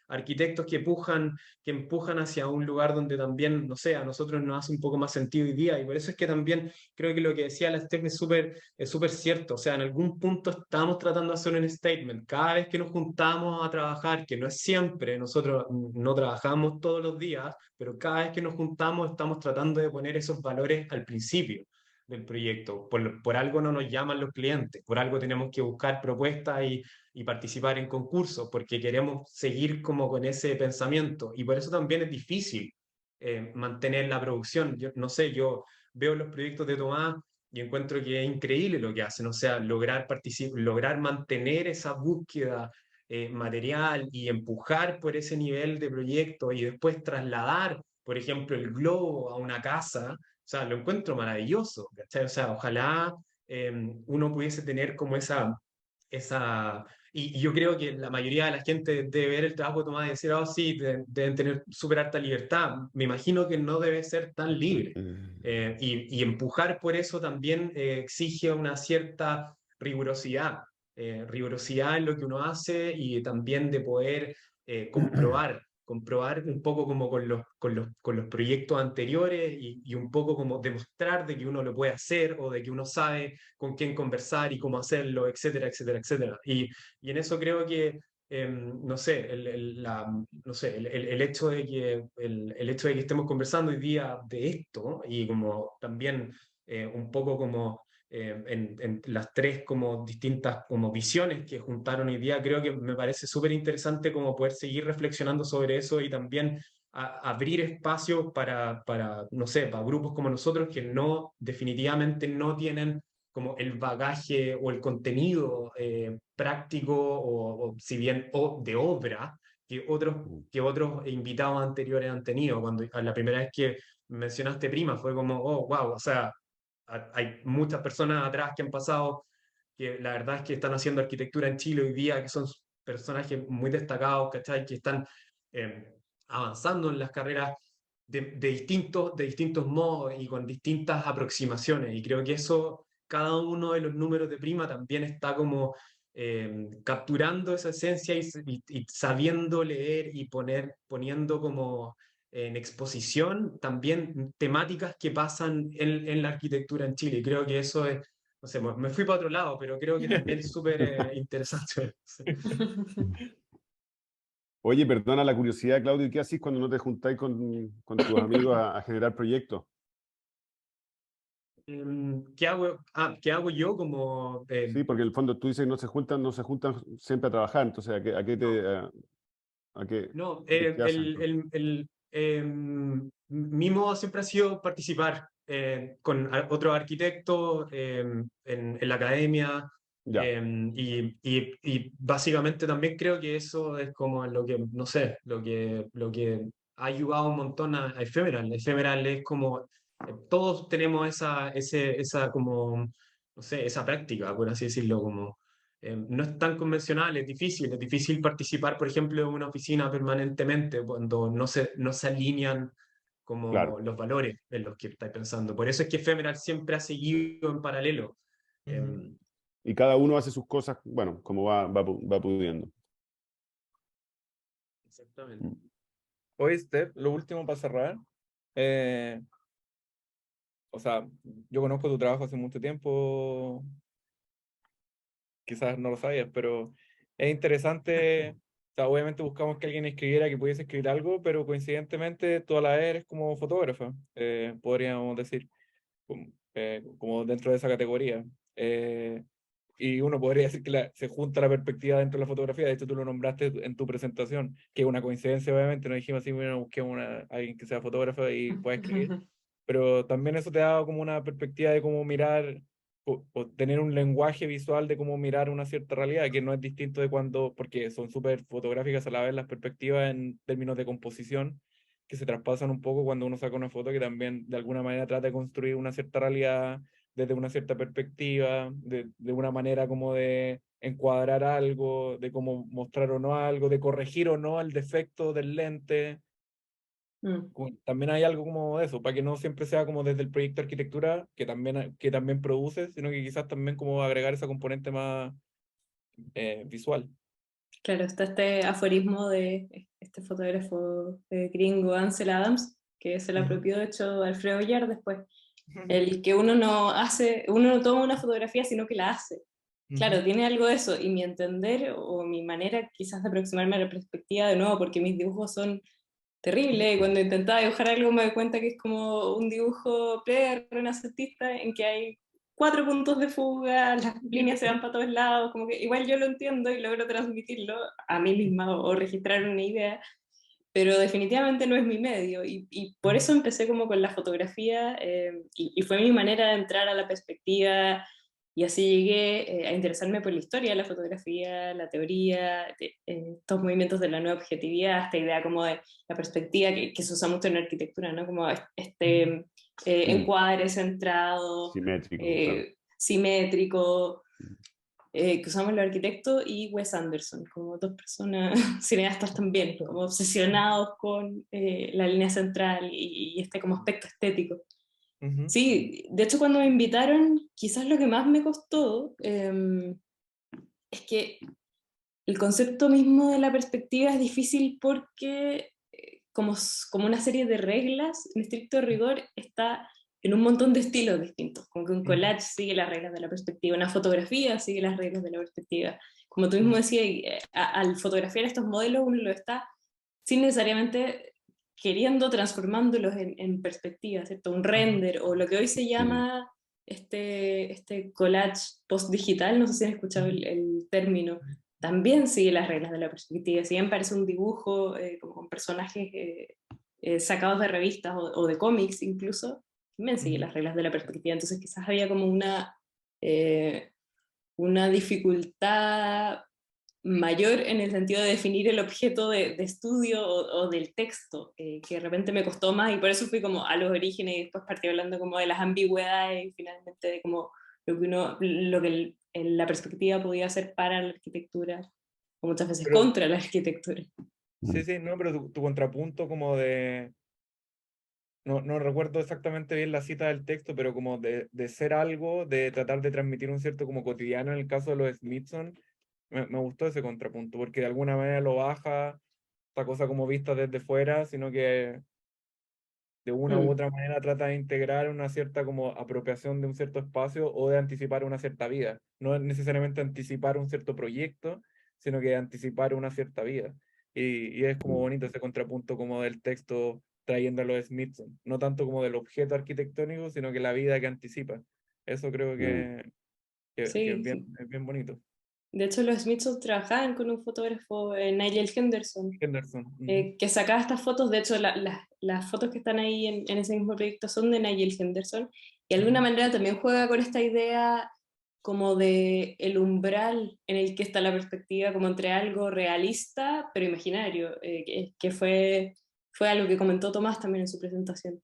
arquitectos que empujan hacia un lugar donde también, no sé, a nosotros nos hace un poco más sentido hoy día, y por eso es que también creo que lo que decía la Steph es súper cierto. O sea, en algún punto estamos tratando de hacer un statement. Cada vez que nos juntamos a trabajar, que no es siempre, nosotros no trabajamos todos los días, pero cada vez que nos juntamos estamos tratando de poner esos valores al principio del proyecto. Por algo no nos llaman los clientes, por algo tenemos que buscar propuestas y participar en concursos, porque queremos seguir como con ese pensamiento. Y por eso también es difícil mantener la producción. Yo no sé, yo veo los proyectos de Tomás y encuentro que es increíble lo que hacen, o sea, lograr mantener esa búsqueda material y empujar por ese nivel de proyecto y después trasladar, por ejemplo, el globo a una casa. O sea, lo encuentro maravilloso, ¿cachai? O sea, ojalá uno pudiese tener como esa y yo creo que la mayoría de la gente debe ver el trabajo de Tomás y decir, oh, sí, deben tener súper alta libertad. Me imagino que no debe ser tan libre. Y empujar por eso también exige una cierta rigurosidad en lo que uno hace y también de poder comprobar un poco como con los proyectos anteriores y un poco como demostrar de que uno lo puede hacer o de que uno sabe con quién conversar y cómo hacerlo, etcétera, etcétera, etcétera. Y en eso creo que no sé, no sé, el hecho de que, el hecho de que estemos conversando hoy día de esto y como también un poco como en las tres como distintas como visiones que juntaron hoy día, creo que me parece súper interesante como poder seguir reflexionando sobre eso y también abrir espacios no sé, para grupos como nosotros que no, definitivamente no tienen como el bagaje o el contenido práctico o si bien de obra que otros invitados anteriores han tenido. Cuando la primera vez que mencionaste Prima fue como, oh, wow, o sea, hay muchas personas atrás que han pasado, que la verdad es que están haciendo arquitectura en Chile hoy día, que son personajes muy destacados, ¿cachai? Que están avanzando en las carreras de distintos modos y con distintas aproximaciones. Y creo que eso, cada uno de los números de Prima también está como capturando esa esencia y sabiendo leer y poniendo como en exposición también temáticas que pasan en la arquitectura en Chile. Y creo que eso es, no sé, me fui para otro lado, pero creo que también es súper interesante. Sí. Oye, perdona la curiosidad, Claudio, ¿qué haces cuando no te juntáis con tus amigos a generar proyectos? ¿Qué hago yo como... Sí, porque en el fondo tú dices que no se juntan siempre a trabajar, entonces no, qué hacen entonces? mi modo siempre ha sido participar con otros arquitectos en la academia Ya, y básicamente también creo que eso es como lo que, no sé, lo que ha ayudado un montón a Ephemeral. Ephemeral es como, todos tenemos esa como, no sé, esa práctica, por así decirlo, como no es tan convencional, es difícil participar, por ejemplo, en una oficina permanentemente cuando no se alinean como claro. los valores en los que estáis pensando. Por eso es que Ephemeral siempre ha seguido en paralelo. Ujú. Y cada uno hace sus cosas, bueno, como va pudiendo. Exactamente. Mm. Oye, Steph, lo último para cerrar. eh, o sea, yo conozco tu trabajo hace mucho tiempo, quizás no lo sabías, pero es interesante. O sea, obviamente buscamos que alguien escribiera, que pudiese escribir algo, pero coincidentemente tú a la vez eres como fotógrafa, podríamos decir, como dentro de esa categoría. Eh, y uno podría decir que se junta la perspectiva dentro de la fotografía. De hecho, tú lo nombraste en tu presentación, que es una coincidencia, obviamente. No dijimos así, bueno, busquemos alguien que sea fotógrafo y pueda escribir. Pero también eso te da como una perspectiva de cómo mirar o tener un lenguaje visual de cómo mirar una cierta realidad, que no es distinto de cuando, porque son súper fotográficas a la vez las perspectivas en términos de composición, que se traspasan un poco cuando uno saca una foto que también de alguna manera trata de construir una cierta realidad desde una cierta perspectiva, de una manera como de encuadrar algo, de cómo mostrar o no algo, de corregir o no el defecto del lente. Mm. También hay algo como eso, para que no siempre sea como desde el proyecto de arquitectura, que también produce, sino que quizás también como agregar esa componente más visual. Claro, está este aforismo de este fotógrafo gringo Ansel Adams, que se lo apropió de hecho Alfredo Yar después, el que uno no toma una fotografía, sino que la hace. Claro, tiene algo de eso, y mi entender o mi manera quizás de aproximarme a la perspectiva de nuevo, porque mis dibujos son terribles, y cuando intentaba dibujar algo me doy cuenta que es como un dibujo pre-renacentista en que hay 4 puntos de fuga, las líneas se van para todos lados, como que igual yo lo entiendo y logro transmitirlo a mí misma o registrar una idea, pero definitivamente no es mi medio, y por eso empecé como con la fotografía, y fue mi manera de entrar a la perspectiva, y así llegué a interesarme por la historia de la fotografía, la teoría, estos movimientos de la nueva objetividad, esta idea como de la perspectiva que se usa mucho en la arquitectura, ¿no? Como este encuadre centrado, Simétrico, claro. simétrico, que usamos los arquitectos y Wes Anderson, como dos personas cineastas también, como obsesionados con la línea central y este como aspecto estético. Sí, de hecho cuando me invitaron, quizás lo que más me costó es que el concepto mismo de la perspectiva es difícil porque como una serie de reglas, en estricto rigor, está en un montón de estilos distintos, como que un collage sigue las reglas de la perspectiva, una fotografía sigue las reglas de la perspectiva. Como tú mismo decías, al fotografiar estos modelos uno lo está sin necesariamente queriendo transformándolos en perspectiva, ¿cierto? Un render, o lo que hoy se llama este collage post-digital, no sé si han escuchado el término, también sigue las reglas de la perspectiva. Si bien parece un dibujo como con personajes sacados de revistas o de cómics incluso, también sigue las reglas de la perspectiva. Entonces quizás había como una dificultad mayor en el sentido de definir el objeto de estudio o del texto, que de repente me costó más, y por eso fui como a los orígenes y después partí hablando como de las ambigüedades y finalmente de como lo que la perspectiva podía hacer para la arquitectura, o muchas veces Pero, contra la arquitectura. sí, no, pero tu contrapunto como de, no recuerdo exactamente bien la cita del texto, pero como de ser algo, de tratar de transmitir un cierto como cotidiano en el caso de los Smithson, me gustó ese contrapunto, porque de alguna manera lo baja esta cosa como vista desde fuera, sino que de una u otra manera trata de integrar una cierta como apropiación de un cierto espacio o de anticipar una cierta vida. No es necesariamente anticipar un cierto proyecto, sino que anticipar una cierta vida. Y es como bonito ese contrapunto como del texto trayendo a los Smithson, no tanto como del objeto arquitectónico, sino que la vida que anticipa. Eso creo que Sí, sí. es bien bonito. De hecho, los Smithsons trabajaban con un fotógrafo, Nigel Henderson, Henderson. que sacaba estas fotos. De hecho, las fotos que están ahí en ese mismo proyecto son de Nigel Henderson, y de alguna manera también juega con esta idea como de el umbral en el que está la perspectiva, como entre algo realista pero imaginario, que fue algo que comentó Tomás también en su presentación.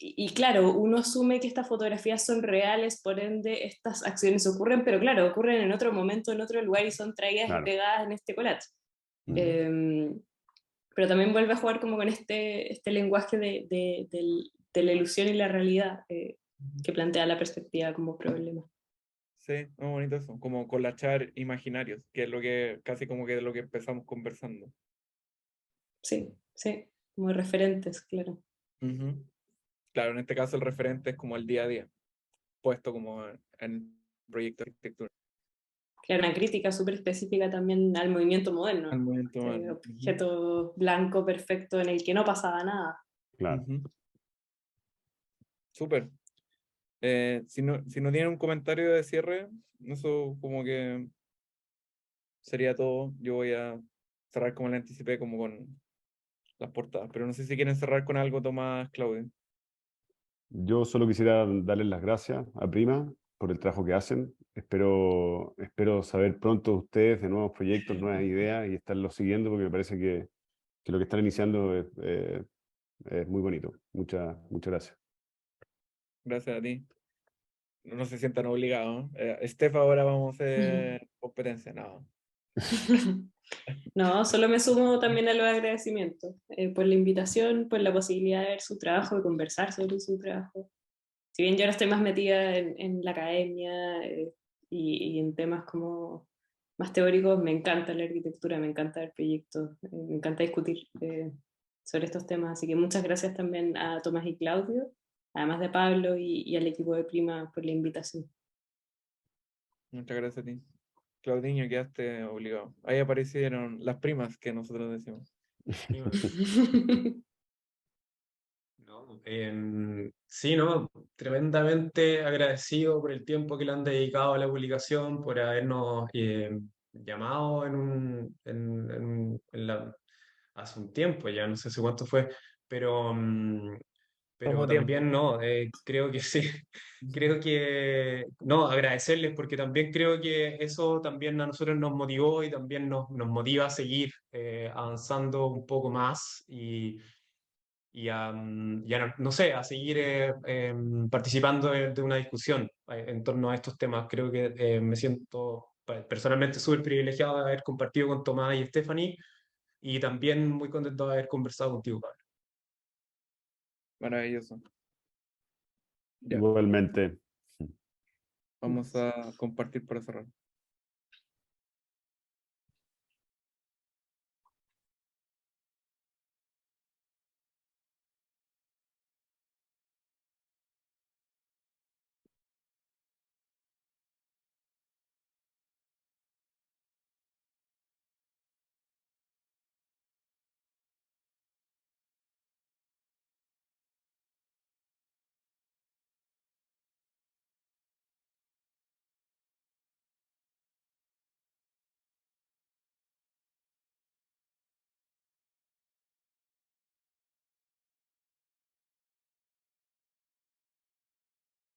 Y claro, uno asume que estas fotografías son reales, por ende estas acciones ocurren, pero claro, ocurren en otro momento, en otro lugar, y son traídas y Claro. pegadas en este collage. Pero también vuelve a jugar como con este lenguaje de la ilusión y la realidad, que plantea la perspectiva como problema. Sí, muy bonito eso, como colachar imaginarios, que es lo que casi como que de lo que empezamos conversando. Sí, sí, como referentes, claro. Claro, en este caso el referente es como el día a día, puesto como en el proyecto de arquitectura. Claro, una crítica súper específica también al movimiento moderno, Al momento este humano. objeto blanco perfecto en el que no pasaba nada. Claro. Súper. Si no tienen un comentario de cierre, eso como que sería todo. Yo voy a cerrar como le anticipé, como con las portadas, pero no sé si quieren cerrar con algo, Tomás, Claudio. Yo solo quisiera darles las gracias a Prima por el trabajo que hacen. Espero saber pronto de ustedes de nuevos proyectos, nuevas ideas y estarlos siguiendo porque me parece que lo que están iniciando es muy bonito. Muchas gracias. Gracias a ti. No se sientan obligados. Steph, ahora vamos a hacer competencia. No. No, solo me sumo también a los agradecimientos por la invitación, por la posibilidad de ver su trabajo, de conversar sobre su trabajo. Si bien yo ahora estoy más metida en la academia y en temas como más teóricos. Me encanta la arquitectura, me encanta el proyecto, me encanta discutir sobre estos temas, así que muchas gracias también a Tomás y Claudio, además de Pablo y al equipo de Prima por la invitación. Muchas gracias a ti. Claudinho, quedaste obligado. Ahí aparecieron las primas que nosotros decimos. No, sí, no, tremendamente agradecido por el tiempo que le han dedicado a la publicación, por habernos llamado hace un tiempo, ya no sé hace cuánto fue, pero, pero Tomo tiempo. también no, creo que sí, creo que, no, agradecerles porque también creo que eso también a nosotros nos motivó y también nos motiva a seguir avanzando un poco más y y no, no sé, a seguir participando de una discusión en torno a estos temas. Creo que me siento personalmente súper privilegiado de haber compartido con Tomás y Stephanie y también muy contento de haber conversado contigo, Pablo. Maravilloso. Ya, Igualmente. vamos a compartir para cerrar.